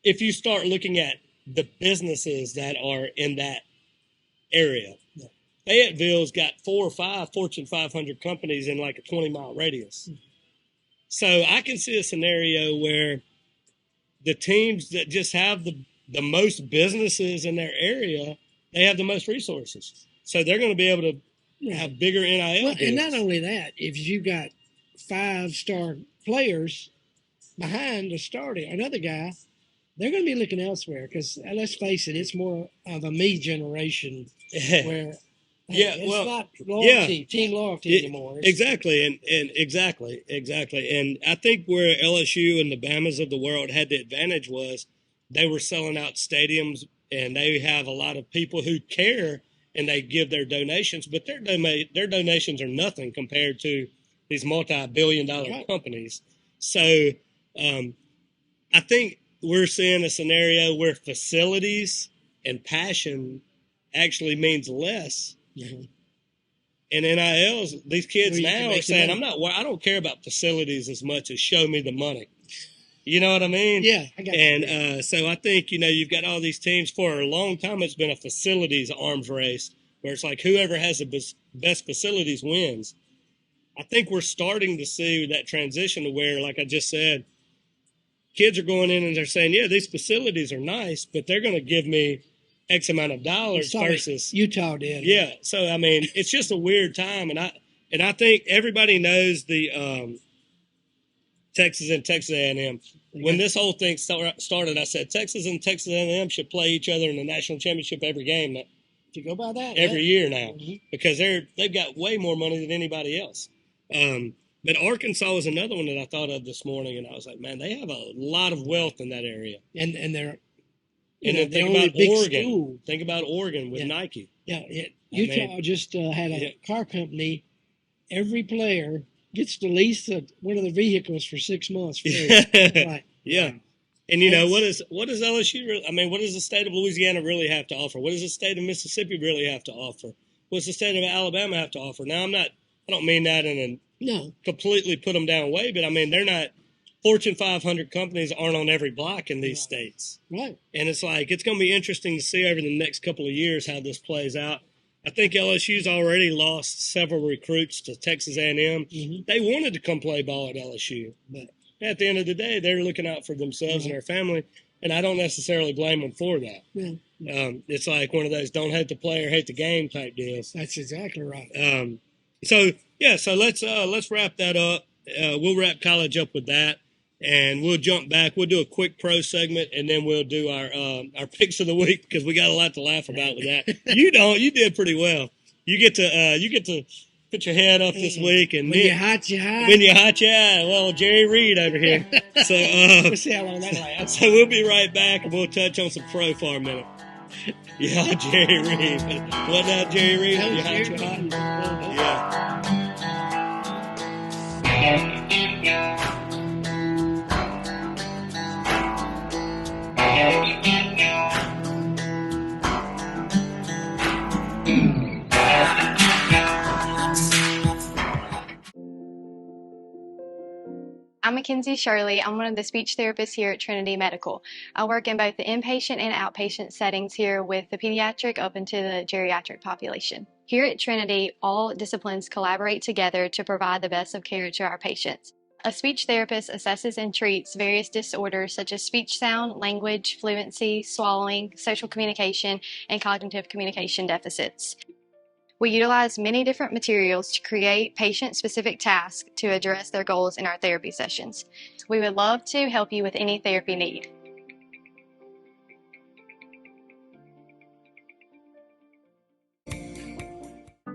if you start looking at the businesses that are in that area, Fayetteville's got 4 or 5 Fortune 500 companies in like a 20-mile radius. So I can see a scenario where the teams that just have the most businesses in their area, they have the most resources. So they're going to be able to have bigger NIL deals. And not only that, if you've got 5-star players behind another guy, they're going to be looking elsewhere because, let's face it, it's more of a me generation where it's not loyalty, team loyalty anymore. Exactly, and exactly. And I think where LSU and the Bamas of the world had the advantage was they were selling out stadiums, and they have a lot of people who care, and they give their donations, but their donations are nothing compared to these multi-billion-dollar companies. So I think we're seeing a scenario where facilities and passion actually means less. Mm-hmm. And NILs, these kids now are saying, I don't care about facilities as much as show me the money. You know what I mean? Yeah, I got you. And so I think, you've got all these teams. For a long time, it's been a facilities arms race where it's like whoever has the best facilities wins. I think we're starting to see that transition to where, like I just said, kids are going in and they're saying, yeah, these facilities are nice, but they're going to give me X amount of dollars versus Utah did. Yeah. So, I mean, it's just a weird time. And I think everybody knows the Texas and Texas A&M. When this whole thing started, I said Texas and Texas A&M should play each other in the national championship every game. To go by that. Every year now, because they've got way more money than anybody else. But Arkansas was another one that I thought of this morning, and I was like, man, they have a lot of wealth in that area. And they're and then think about Oregon. School. Think about Oregon with Nike. Yeah, Utah just had a car company. Every player gets to lease one of the vehicles for 6 months free. Right. Yeah. And what does LSU really, what does the state of Louisiana really have to offer? What does the state of Mississippi really have to offer? What's the state of Alabama have to offer? Now, I don't mean that in a completely put them down way, but they're not, Fortune 500 companies aren't on every block in these states. Right. And it's like, it's going to be interesting to see over the next couple of years how this plays out. I think LSU's already lost several recruits to Texas A&M. Mm-hmm. They wanted to come play ball at LSU, but at the end of the day, they're looking out for themselves and their family, and I don't necessarily blame them for that. Yeah. It's like one of those don't hate the player, hate the game type deals. That's exactly right. So let's wrap that up. We'll wrap college up with that, and we'll jump back. We'll do a quick pro segment, and then we'll do our picks of the week because we got a lot to laugh about with that. You did pretty well. You get to put your head up this week, and when you're hot, you're hot. When you're hot, you're hot. Well, Jerry Reed over here. So we'll see how long that lasts. So we'll be right back, and we'll touch on some pro for a minute. Yeah, Jerry Reed. What now, Jerry Reed? When you're hot, you're hot. Yeah. I'm Mackenzie Shirley. I'm one of the speech therapists here at Trinity Medical. I work in both the inpatient and outpatient settings here with the pediatric up into the geriatric population. Here at Trinity, all disciplines collaborate together to provide the best of care to our patients. A speech therapist assesses and treats various disorders such as speech sound, language, fluency, swallowing, social communication, and cognitive communication deficits. We utilize many different materials to create patient-specific tasks to address their goals in our therapy sessions. We would love to help you with any therapy need.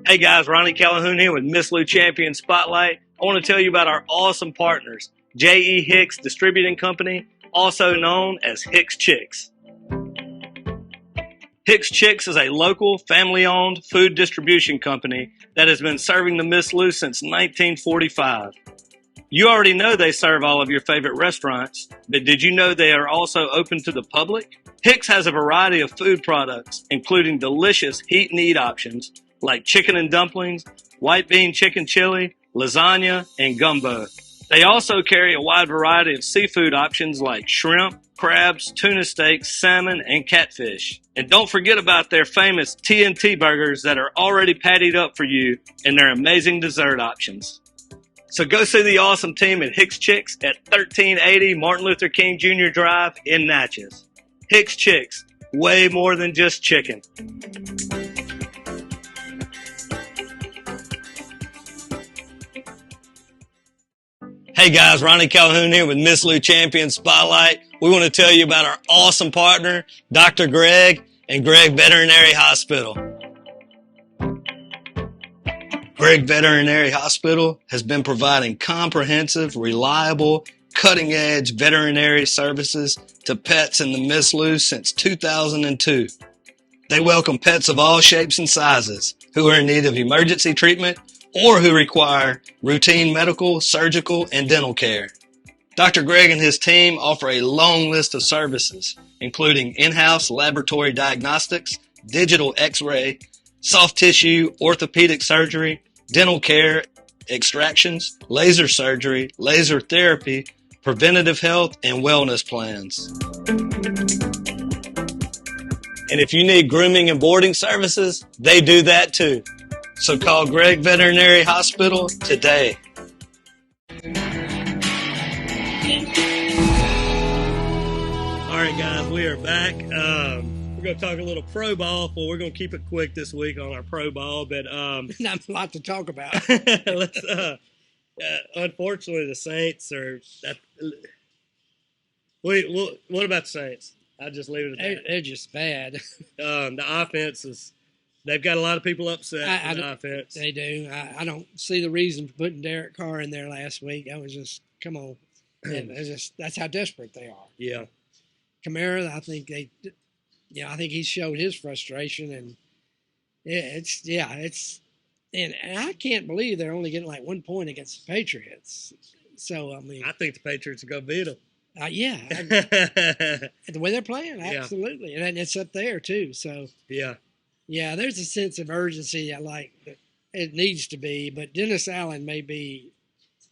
Hey guys, Ronnie Calhoun here with Miss Lou Champion Spotlight. I want to tell you about our awesome partners, J.E. Hicks Distributing Company, also known as Hicks Chiks. Hicks Chiks is a local, family-owned food distribution company that has been serving the Miss Lou since 1945. You already know they serve all of your favorite restaurants, but did you know they are also open to the public? Hicks has a variety of food products, including delicious heat and eat options like chicken and dumplings, white bean chicken chili, lasagna, and gumbo. They also carry a wide variety of seafood options like shrimp, crabs, tuna steaks, salmon, and catfish. And don't forget about their famous TNT burgers that are already pattied up for you and their amazing dessert options. So go see the awesome team at Hicks Chiks at 1380 Martin Luther King Jr. Drive in Natchez. Hicks Chiks, way more than just chicken. Hey guys, Ronnie Calhoun here with Miss Lou Champion Spotlight. We want to tell you about our awesome partner, Dr. Gregg and Gregg Veterinary Hospital. Gregg Veterinary Hospital has been providing comprehensive, reliable, cutting-edge veterinary services to pets in the Miss Lou since 2002. They welcome pets of all shapes and sizes who are in need of emergency treatment or who require routine medical, surgical, and dental care. Dr. Gregg and his team offer a long list of services, including in-house laboratory diagnostics, digital x-ray, soft tissue, orthopedic surgery, dental care, extractions, laser surgery, laser therapy, preventative health, and wellness plans. And if you need grooming and boarding services, they do that too. So call Gregg Veterinary Hospital today. All right, guys, we are back. We're going to talk a little pro ball. Well, we're going to keep it quick this week on our pro ball, but not a lot to talk about. let's. Unfortunately, the Saints are. What about the Saints? I'll just leave it at that. They're just bad. The offense is. They've got a lot of people upset with the offense. They do. I don't see the reason for putting Derek Carr in there last week. I was just, come on. That's how desperate they are. Yeah. Kamara, I think I think he showed his frustration, and and I can't believe they're only getting like 1 point against the Patriots. So I mean, I think the Patriots will go beat them. The way they're playing, absolutely, and it's up there too. So yeah, there's a sense of urgency that it needs to be, but Dennis Allen may be.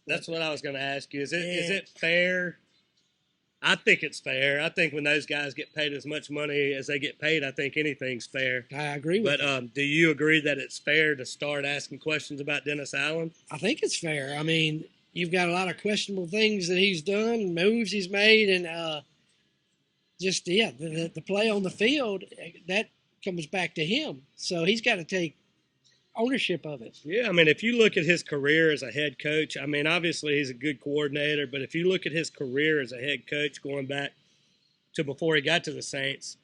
That's what I was going to ask you. Is it fair? I think it's fair. I think when those guys get paid as much money as they get paid, I think anything's fair. I agree with you. But do you agree that it's fair to start asking questions about Dennis Allen? I think it's fair. I mean, you've got a lot of questionable things that he's done, moves he's made, and the play on the field, that comes back to him. So he's got to take ownership of it. Yeah, I mean, if you look at his career as a head coach, I mean, obviously he's a good coordinator, but if you look at his career as a head coach going back to before he got to the Saints,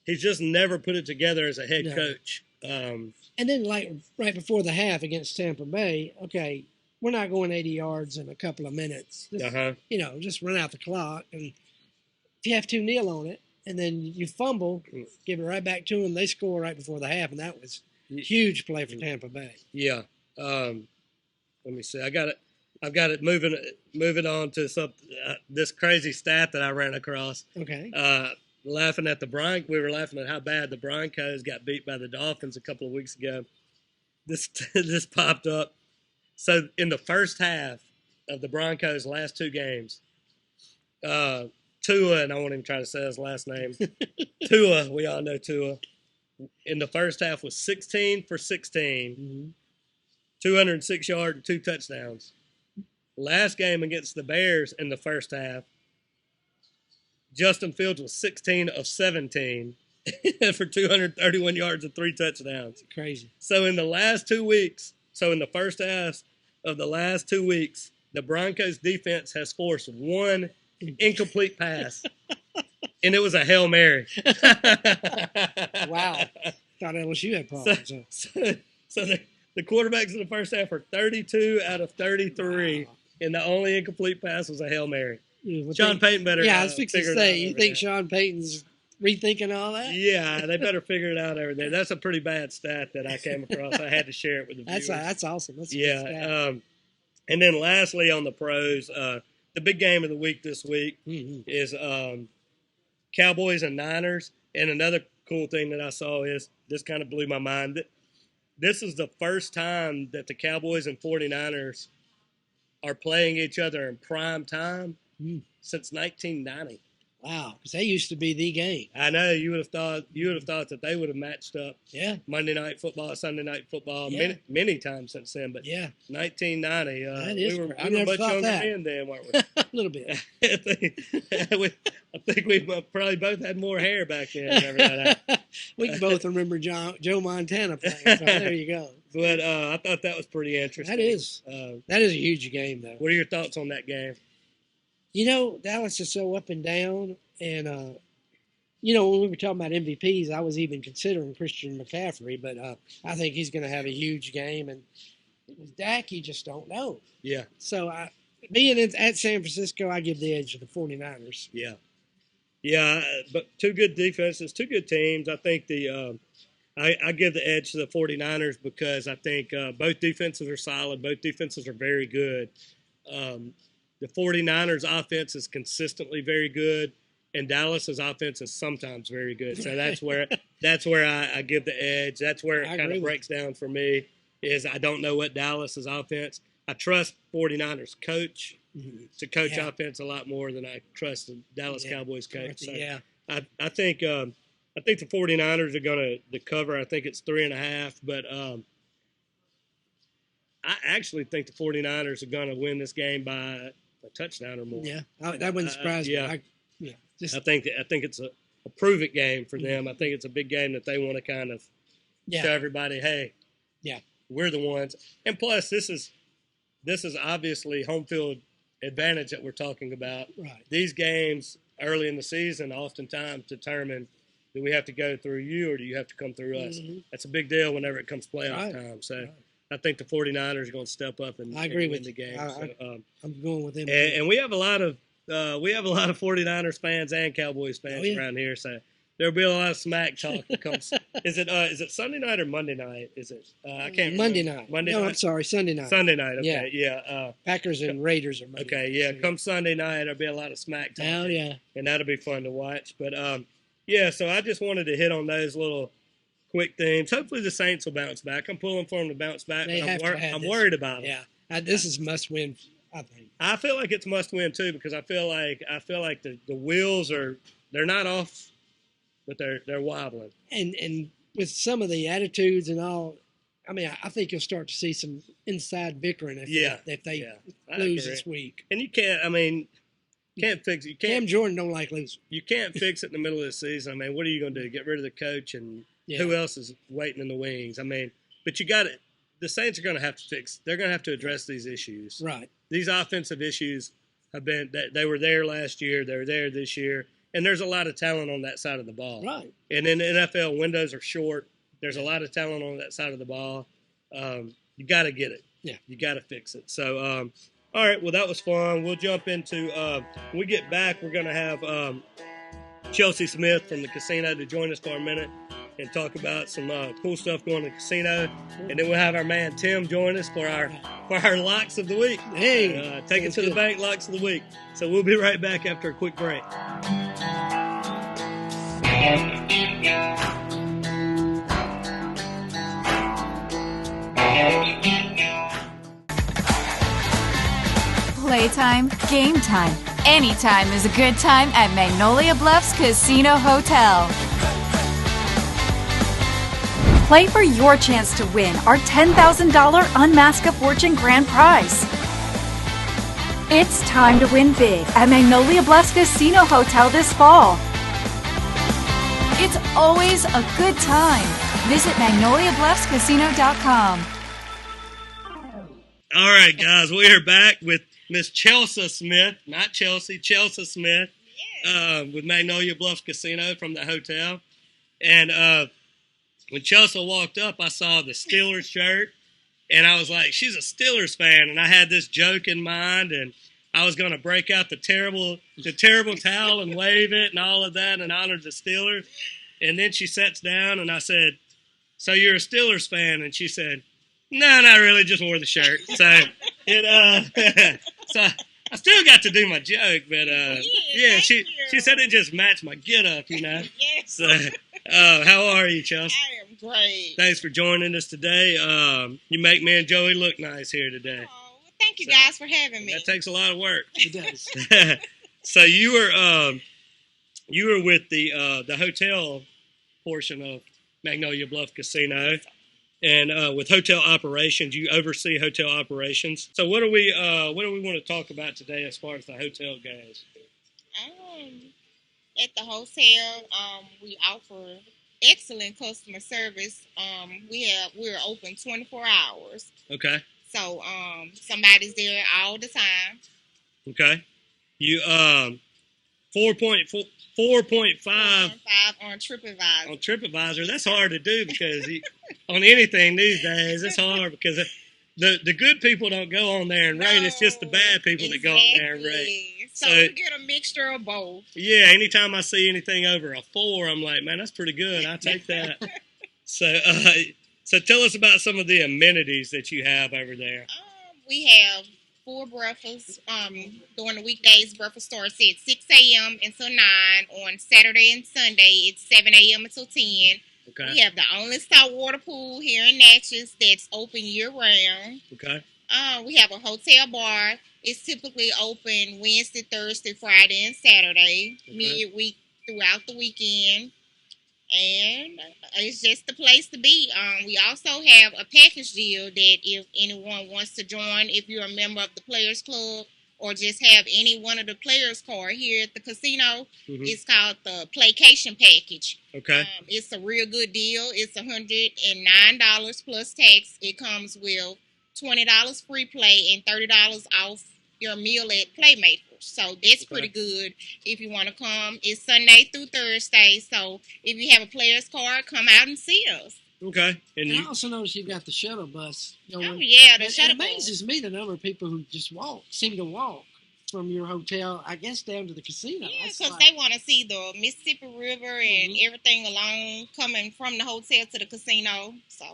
he's just never put it together as a head coach. And then, right before the half against Tampa Bay, okay, we're not going 80 yards in a couple of minutes. Just run out the clock. And if you have 2-0 on it, and then you fumble, give it right back to them, they score right before the half, and that was huge play for Tampa Bay. Yeah. Let me see. I've got it moving on to this crazy stat that I ran across. Okay. We were laughing at how bad the Broncos got beat by the Dolphins a couple of weeks ago. This popped up. So in the first half of the Broncos' last two games, Tua, and I won't even try to say his last name. Tua, we all know Tua. In the first half was 16 for 16, 206 yards and 2 touchdowns. Last game against the Bears in the first half, Justin Fields was 16 of 17 for 231 yards and 3 touchdowns. Crazy. So in the first half of the last 2 weeks, the Broncos defense has forced one incomplete pass. And it was a Hail Mary. Wow. Thought LSU had problems. So the quarterbacks in the first half are 32 out of 33, wow. And the only incomplete pass was a Hail Mary. Sean Payton better I was fixing to say, you think there. Sean Payton's rethinking all that? Yeah, they better figure it out over there. That's a pretty bad stat that I came across. I had to share it with the viewers. That's awesome. That's and then lastly on the pros, the big game of the week this week is Cowboys and Niners. And another cool thing that I saw is, this kind of blew my mind. This is the first time that the Cowboys and 49ers are playing each other in prime time since 1990. Wow, because they used to be the game. I know, you would have thought that they would have matched up. Yeah. Monday Night Football, Sunday Night Football, many times since then. But 1990, we were much younger then, weren't we? A little bit. I think we probably both had more hair back then. We can both remember Joe Montana playing. So there you go. But I thought that was pretty interesting. That is a huge game, though. What are your thoughts on that game? Dallas is so up and down, and when we were talking about MVPs, I was even considering Christian McCaffrey, but I think he's going to have a huge game, and with Dak, you just don't know. Yeah. So being at San Francisco, I give the edge to the 49ers. Yeah. Yeah, but two good defenses, two good teams. I think I give the edge to the 49ers because I think both defenses are solid. Both defenses are very good. The 49ers offense is consistently very good, and Dallas's offense is sometimes very good. So that's where I give the edge. That's where it kind of breaks down for me is I don't know what Dallas's offense. I trust 49ers coach to coach offense a lot more than I trust the Dallas Cowboys coach. So I think the 49ers are going to cover. I think it's 3.5, but I actually think the 49ers are going to win this game by a touchdown or more. Yeah, that wouldn't surprise me. I think it's a prove-it game for them. I think it's a big game that they want to kind of show everybody, hey, we're the ones. And plus, this is obviously home field advantage that we're talking about. Right. These games early in the season oftentimes determine, do we have to go through you or do you have to come through us? That's a big deal whenever it comes playoff time. So I think the 49ers are going to step up and win the game. I'm going with them. And we have a lot of 49ers fans and Cowboys fans around here. So there'll be a lot of smack talk that comes. Is it Sunday night or Monday night? Is it? I can't. Monday remember. night. Monday no, night. I'm sorry, Sunday night. Sunday night. Okay. Yeah. Packers and Raiders are Monday. Okay. Night, Yeah. Come Sunday night, there'll be a lot of smack talk. Oh yeah. And that'll be fun to watch. But so I just wanted to hit on those little quick themes. Hopefully the Saints will bounce back. I'm pulling for them to bounce back. I'm worried about them. Yeah. This is must win. I think. I feel like it's must win too because I feel like the wheels they're not off, but they're wobbling. And with some of the attitudes and all, I mean, I think you'll start to see some inside bickering if they lose this week. And you can't. I mean, can't fix it. You can't. Cam Jordan don't like losing. You can't fix it in the middle of the season. I mean, what are you going to do? Get rid of the coach and who else is waiting in the wings? I mean, but you got it. The Saints are going to have to fix. They're going to have to address these issues. Right. These offensive issues have been. They were there last year. They're there this year, and there's a lot of talent on that side of the ball. Right. And in the NFL, windows are short. There's a lot of talent on that side of the ball. You got to get it. Yeah. You got to fix it. So, all right. Well, that was fun. We'll jump into. When we get back, we're going to have Chelsea Smith from the casino to join us for a minute and talk about some cool stuff going to the casino. And then we'll have our man Tim join us for our locks of the week. Hey, take it to the bank locks of the week. So we'll be right back after a quick break. Playtime, game time. Anytime is a good time at Magnolia Bluffs Casino Hotel. Play for your chance to win our $10,000 Unmask a Fortune grand prize. It's time to win big at Magnolia Bluffs Casino Hotel this fall. It's always a good time. Visit MagnoliaBluffsCasino.com. All right, guys, we are back with Miss Chelsea Smith, not Chelsea, Chelsea Smith, with Magnolia Bluffs Casino from the hotel. And when Chelsea walked up, I saw the Steelers shirt, and I was like, she's a Steelers fan. And I had this joke in mind, and I was going to break out the terrible towel and wave it and all of that in honor of the Steelers. And then she sits down, and I said, so you're a Steelers fan? And she said, no, not really, just wore the shirt. So so I still got to do my joke, but she said it just matched my get-up, you know. Yes. So, how are you, Chelsea? I am great. Thanks for joining us today. You make me and Joey look nice here today. Oh, well, thank you guys for having me. That takes a lot of work. It does. So you were with the hotel portion of Magnolia Bluff Casino, and with hotel operations, you oversee hotel operations. So what do we want to talk about today as far as the hotel goes? At the hotel, we offer excellent customer service. We're open 24 hours. Okay. So somebody's there all the time. Okay. You 4.5 on TripAdvisor. on TripAdvisor. That's hard to do because on anything these days it's hard because the good people don't go on there and rate. It's just the bad people that go on there and rate. So we get a mixture of both. Yeah, anytime I see anything over a 4, I'm like, man, that's pretty good. I'll take that. So tell us about some of the amenities that you have over there. We have 4 breakfasts. During the weekdays, breakfast starts at 6 a.m. until 9. On Saturday and Sunday, it's 7 a.m. until 10. Okay. We have the only saltwater pool here in Natchez that's open year-round. Okay. We have a hotel bar. It's typically open Wednesday, Thursday, Friday, and Saturday, midweek throughout the weekend. And it's just the place to be. We also have a package deal that if anyone wants to join, if you're a member of the Players Club or just have any one of the players card here at the casino, it's called the Playcation Package. Okay. It's a real good deal. It's $109 plus tax. It comes with $20 free play and $30 off your meal at Playmakers. So that's pretty good if you want to come. It's Sunday through Thursday. So if you have a player's card, come out and see us. Okay. And I also noticed you've got the shuttle bus going. Oh, yeah, the shuttle It bus. amazes me the number of people who just seem to walk from your hotel, I guess, down to the casino. Yeah, because they want to see the Mississippi River and everything along coming from the hotel to the casino. So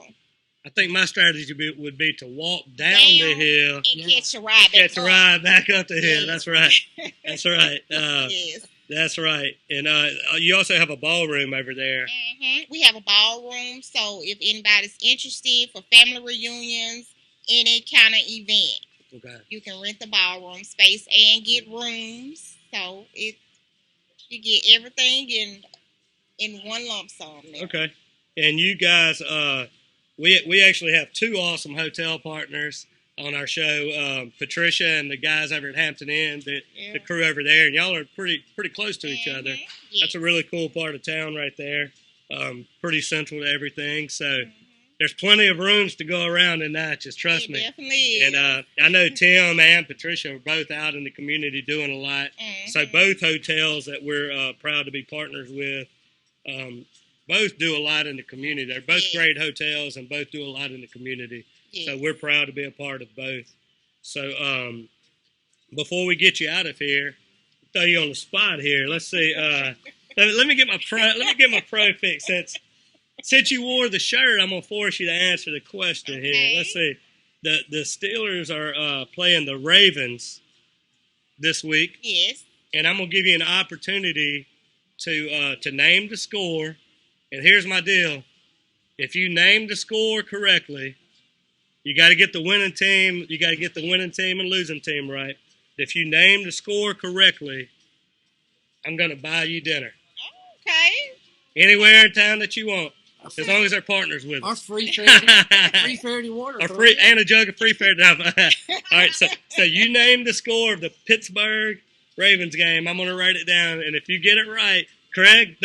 I think my strategy would be to walk down the hill and catch a ride back up the hill. Yeah. That's right. That's right. Yes. That's right. And you also have a ballroom over there. We have a ballroom, so if anybody's interested for family reunions, any kind of event, you can rent the ballroom space and get rooms. So you get everything in one lump sum there. Okay. And you guys, we actually have 2 awesome hotel partners on our show, Patricia and the guys over at Hampton Inn, the crew over there, and y'all are pretty close to each other. Yes. That's a really cool part of town right there. Pretty central to everything. So there's plenty of rooms to go around in Natchez, trust me. Definitely is. And I know Tim and Patricia are both out in the community doing a lot. So both hotels that we're proud to be partners with, both do a lot in the community. They're both great hotels and both do a lot in the community. So we're proud to be a part of both. So before we get you out of here, throw you on the spot here. Let's see. Let me get my pro fix. Since you wore the shirt, I'm gonna force you to answer the question here. Let's see. The Steelers are playing the Ravens this week. Yes. And I'm gonna give you an opportunity to name the score. And here's my deal: if you name the score correctly, you got to get the winning team. You got to get the winning team and losing team right. If you name the score correctly, I'm gonna buy you dinner. Okay. Anywhere in town that you want, as long as they're partners with us. Or free Faraday water. Or free and a jug of free Faraday. All right. So you name the score of the Pittsburgh Ravens game. I'm gonna write it down, and if you get it right, Craig,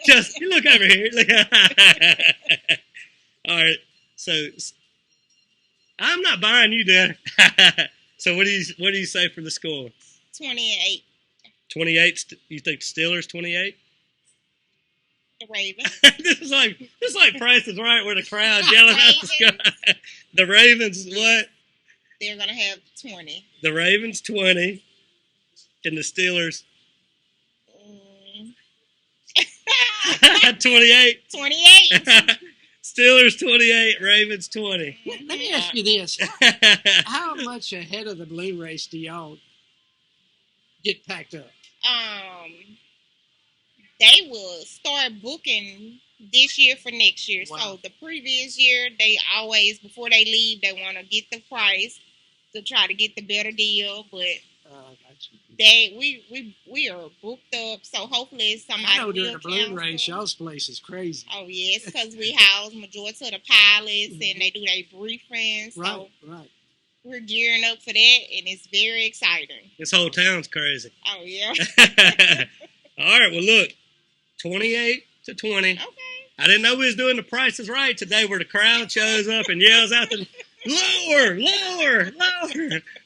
just you look over here. All right, so I'm not buying you dinner. So what do you say for the score? 28. 28. You think Steelers 28? The Ravens. this is like Price is Right, where the crowd yelling out the sky. The Ravens what? They're gonna have 20. The Ravens 20, and the Steelers 28. 28. Steelers 28, Ravens 20. Let me ask you this. How much ahead of the balloon race do y'all get packed up? They will start booking this year for next year. Wow. So the previous year, they always, before they leave, they want to get the price to try to get the better deal. But we are booked up, so hopefully somebody I know will during the balloon cancel. race, y'all's place is crazy. Oh, yes, because we house majority of the pilots, and they do their briefings. So Right. we're gearing up for that, and it's very exciting. This whole town's crazy. Oh, yeah. All right, well, look, 28 to 20. Okay. I didn't know we was doing the Price is Right today where the crowd shows up and yells out the lower,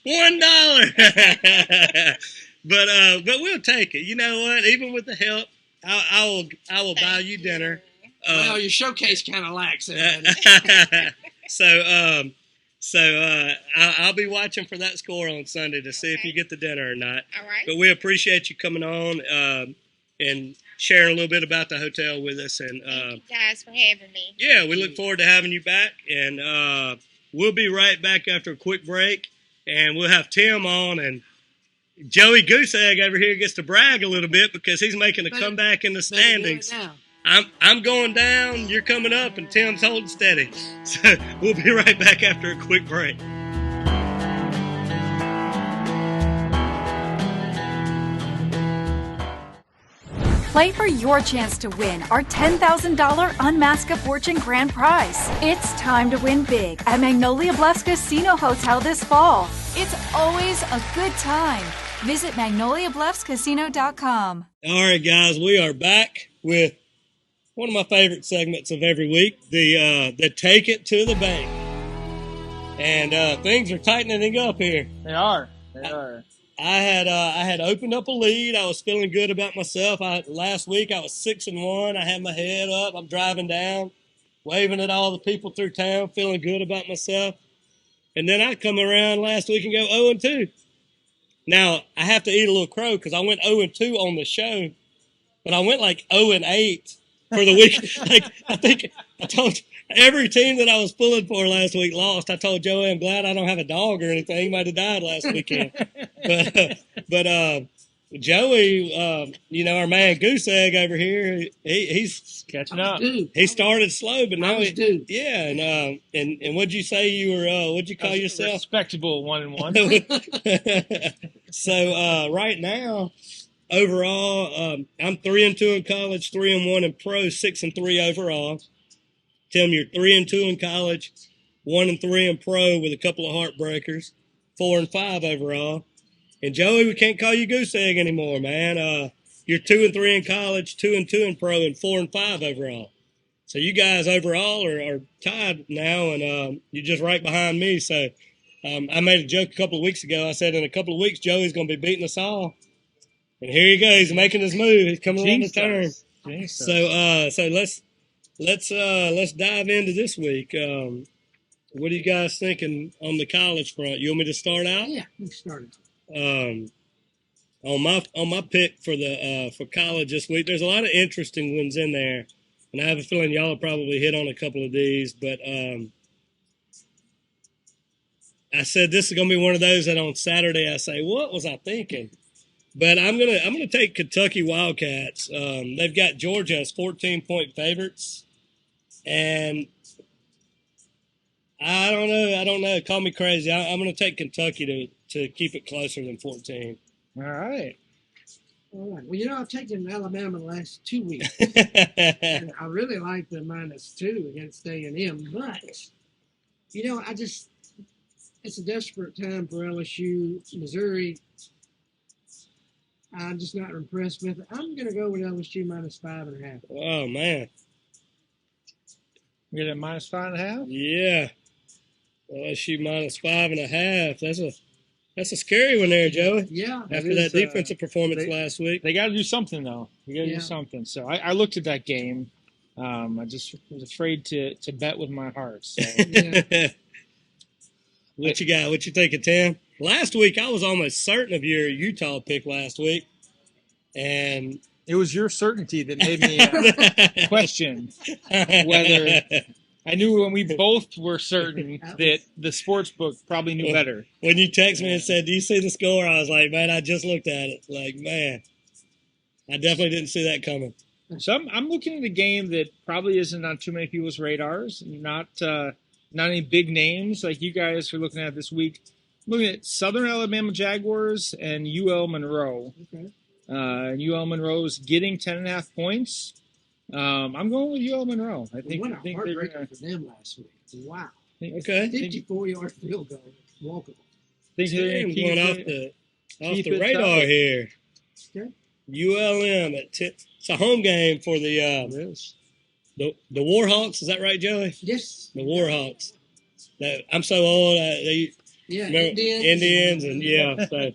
$1. But we'll take it. You know what? Even with the help, I will buy you dinner. Well, your showcase kind of lacks that. So I'll be watching for that score on Sunday to see if you get the dinner or not. All right. But we appreciate you coming on, and sharing a little bit about the hotel with us. And Thank you guys for having me. yeah, we look forward to having you back. And we'll be right back after a quick break. And we'll have Tim on. And Joey Goose Egg over here gets to brag a little bit because he's making a comeback in the standings. I'm going down, you're coming up, and Tim's holding steady. So we'll be right back after a quick break. Play for your chance to win our $10,000 Unmask a Fortune grand prize. It's time to win big at Magnolia Bluffs Casino Hotel this fall. It's always a good time. Visit magnoliabluffscasino.com. All right, guys, we are back with one of my favorite segments of every week, the Take It to the Bank. And things are tightening up here. They are. I had opened up a lead. I was feeling good about myself. Last week I was 6-1. I had my head up. I'm driving down, waving at all the people through town, feeling good about myself. And then I come around last week and go 0-2. Now I have to eat a little crow because I went 0-2 on the show, but I went like 0-8 for the week. Like I think I told every team that I was pulling for last week lost. I told Joey I'm glad I don't have a dog or anything. He might have died last weekend. But Joey, our man Goose Egg over here, he's catching up. He started slow, but now yeah. And what'd you say you were? What'd you call yourself? Respectable 1-1. So right now, overall, I'm 3-2 in college, 3-1 in pro, 6-3 overall. Tim, you're 3-2 in college, 1-3 in pro with a couple of heartbreakers, 4-5 overall. And Joey, we can't call you Goose Egg anymore, man. You're 2-3 in college, 2-2 in pro, and 4-5 overall. So you guys overall are tied now, and you're just right behind me. So I made a joke a couple of weeks ago. I said in a couple of weeks Joey's going to be beating us all, and here he goes making his move. He's coming around the turn. So let's dive into this week. What are you guys thinking on the college front? You want me to start out? Yeah, we started. On my pick for college this week, there's a lot of interesting ones in there, and I have a feeling y'all will probably hit on a couple of these. But I said this is gonna be one of those that on Saturday I say, what was I thinking? But I'm gonna take Kentucky Wildcats. They've got Georgia as 14-point favorites, and I don't know. Call me crazy. I'm gonna take Kentucky to keep it closer than 14. All right. Well, I've taken Alabama the last 2 weeks, and I really like the -2 against A&M. But it's a desperate time for LSU, Missouri. I'm just not impressed with it. I'm going to go with LSU -5.5. Oh man, You get it -5.5. yeah. LSU -5.5. That's a scary one there, Joey. Yeah. After that defensive performance last week. They got to do something, though. You got to do something. So I looked at that game. I just was afraid to bet with my heart. So. Yeah. What you got? What you thinking, Tim? Last week, I was almost certain of your Utah pick last week. And it was your certainty that made me question whether I knew when we both were certain that the sports book probably knew better. When you texted me and said, do you see the score? I was like, man, I just looked at it. Like, man, I definitely didn't see that coming. So I'm looking at a game that probably isn't on too many people's radars. Not any big names like you guys are looking at this week. I'm looking at Southern Alabama Jaguars and UL Monroe. Okay. UL Monroe's getting 10.5 points. I'm going with UL Monroe. I think what a they're heartbreaker gonna, for them last week. Wow. Okay. 54-yard field goal. Walkable. Think they're Tim gonna going off the it radar tight. here. Okay. ULM at 10. It's a home game for the Warhawks. Is that right, Joey? Yes. The Warhawks. I'm so old. Remember Indians and so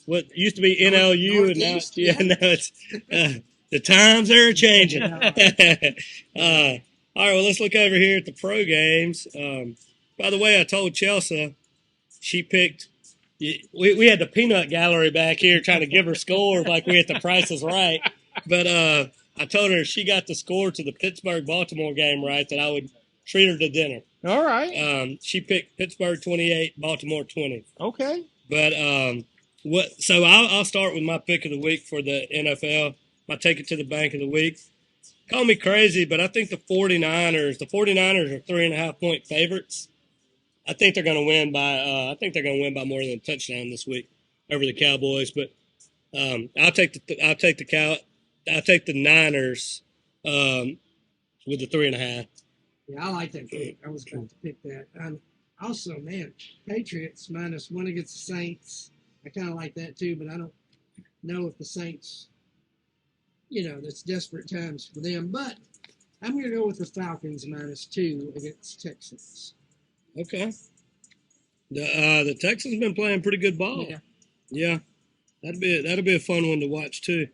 what used to be NLU and now it's the times are changing. All right, well let's look over here at the pro games. By the way, I told Chelsea she picked. We had the peanut gallery back here trying to give her scores like we at the Price is Right. But I told her if she got the score to the Pittsburgh-Baltimore game right, that I would treat her to dinner. All right. She picked Pittsburgh 28, Baltimore 20. Okay. But so I'll start with my pick of the week for the NFL. My take it to the bank of the week. Call me crazy, but I think the 49ers are 3.5-point favorites. I think they're going to win by more than a touchdown this week over the Cowboys. But I'll take the Niners with the 3.5. Yeah, I like that pick. I was about to pick that. Also, man, Patriots -1 against the Saints. I kind of like that too, but I don't know if the Saints, that's desperate times for them. But I'm going to go with the Falcons -2 against Texans. Okay. The Texans have been playing pretty good ball. Yeah. That'll be a fun one to watch too.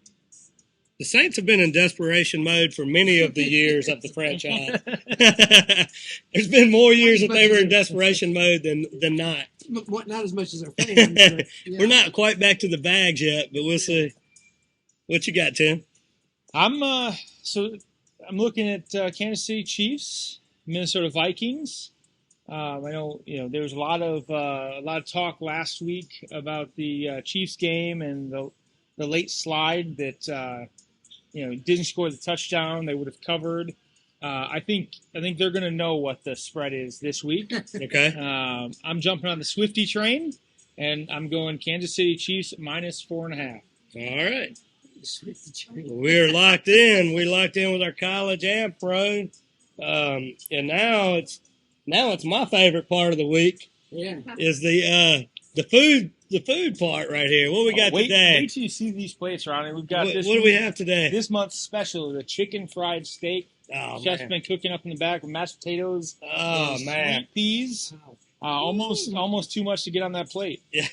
The Saints have been in desperation mode for many of the years of the franchise. There's been more years that they were in desperation mode than not. Not as much as our fans. But, yeah. We're not quite back to the bags yet, but we'll see. What you got, Tim? I'm looking at Kansas City Chiefs, Minnesota Vikings. I know there was a lot of talk last week about the Chiefs game and the late slide that didn't score the touchdown they would have covered. I think they're going to know what the spread is this week. Okay. I'm jumping on the Swifty train, and I'm going Kansas City Chiefs -4.5. All right. We're locked in. We locked in with our college and pro, and now it's my favorite part of the week. Yeah. Is the food part right here. What we got today? Wait till you see these plates, Ronnie. We've got what do we have today? This month's special, the chicken fried steak. Oh, Chef's man. been cooking up in the back with mashed potatoes. Oh, man. Sweet peas. Almost too much to get on that plate. Yeah.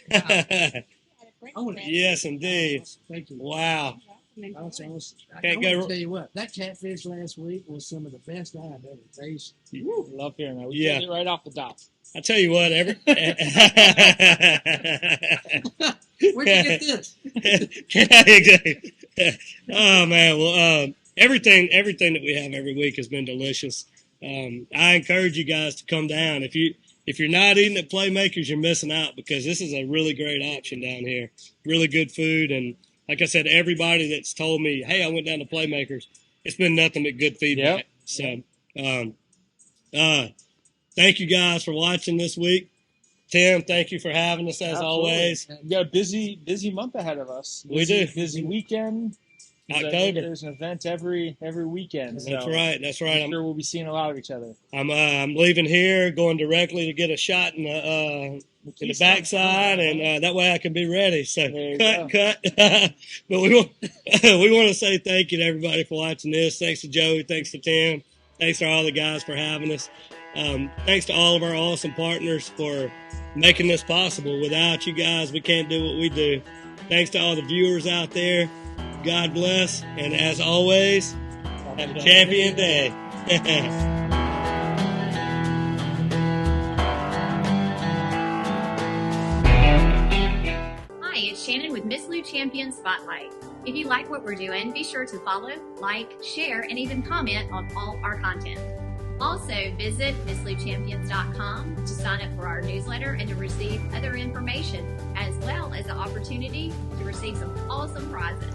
Wow. Yes, indeed. Thank you. Wow. I want to Can't go- tell you what, that catfish last week was some of the best I've ever tasted. Love hearing that. We Yeah. pulled it right off the top. I tell you what, Where'd you get this? Exactly. Oh man, well, everything that we have every week has been delicious. I encourage you guys to come down. If you're not eating at Playmakers, you're missing out, because this is a really great option down here. Really good food, and like I said, everybody that's told me, "Hey, I went down to Playmakers," it's been nothing but good feedback. Yep. So, thank you guys for watching this week. Tim, thank you for having us as always. We got a busy month ahead of us. We do. Busy weekend. October. There's an event every weekend. That's so right. I'm sure we'll be seeing a lot of each other. I'm leaving here, going directly to get a shot in the backside, and that way I can be ready. So cut. But we want to say thank you to everybody for watching this. Thanks to Joey. Thanks to Tim. Thanks to all the guys for having us. Thanks to all of our awesome partners for making this possible. Without you guys, we can't do what we do. Thanks to all the viewers out there. God bless. And as always, have a champion day. Hi, it's Shannon with Miss Lou Champion Spotlight. If you like what we're doing, be sure to follow, like, share, and even comment on all our content. Also, visit MissLouChampions.com to sign up for our newsletter and to receive other information, as well as the opportunity to receive some awesome prizes.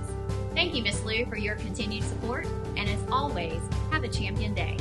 Thank you, Miss Lou, for your continued support, and as always, have a champion day.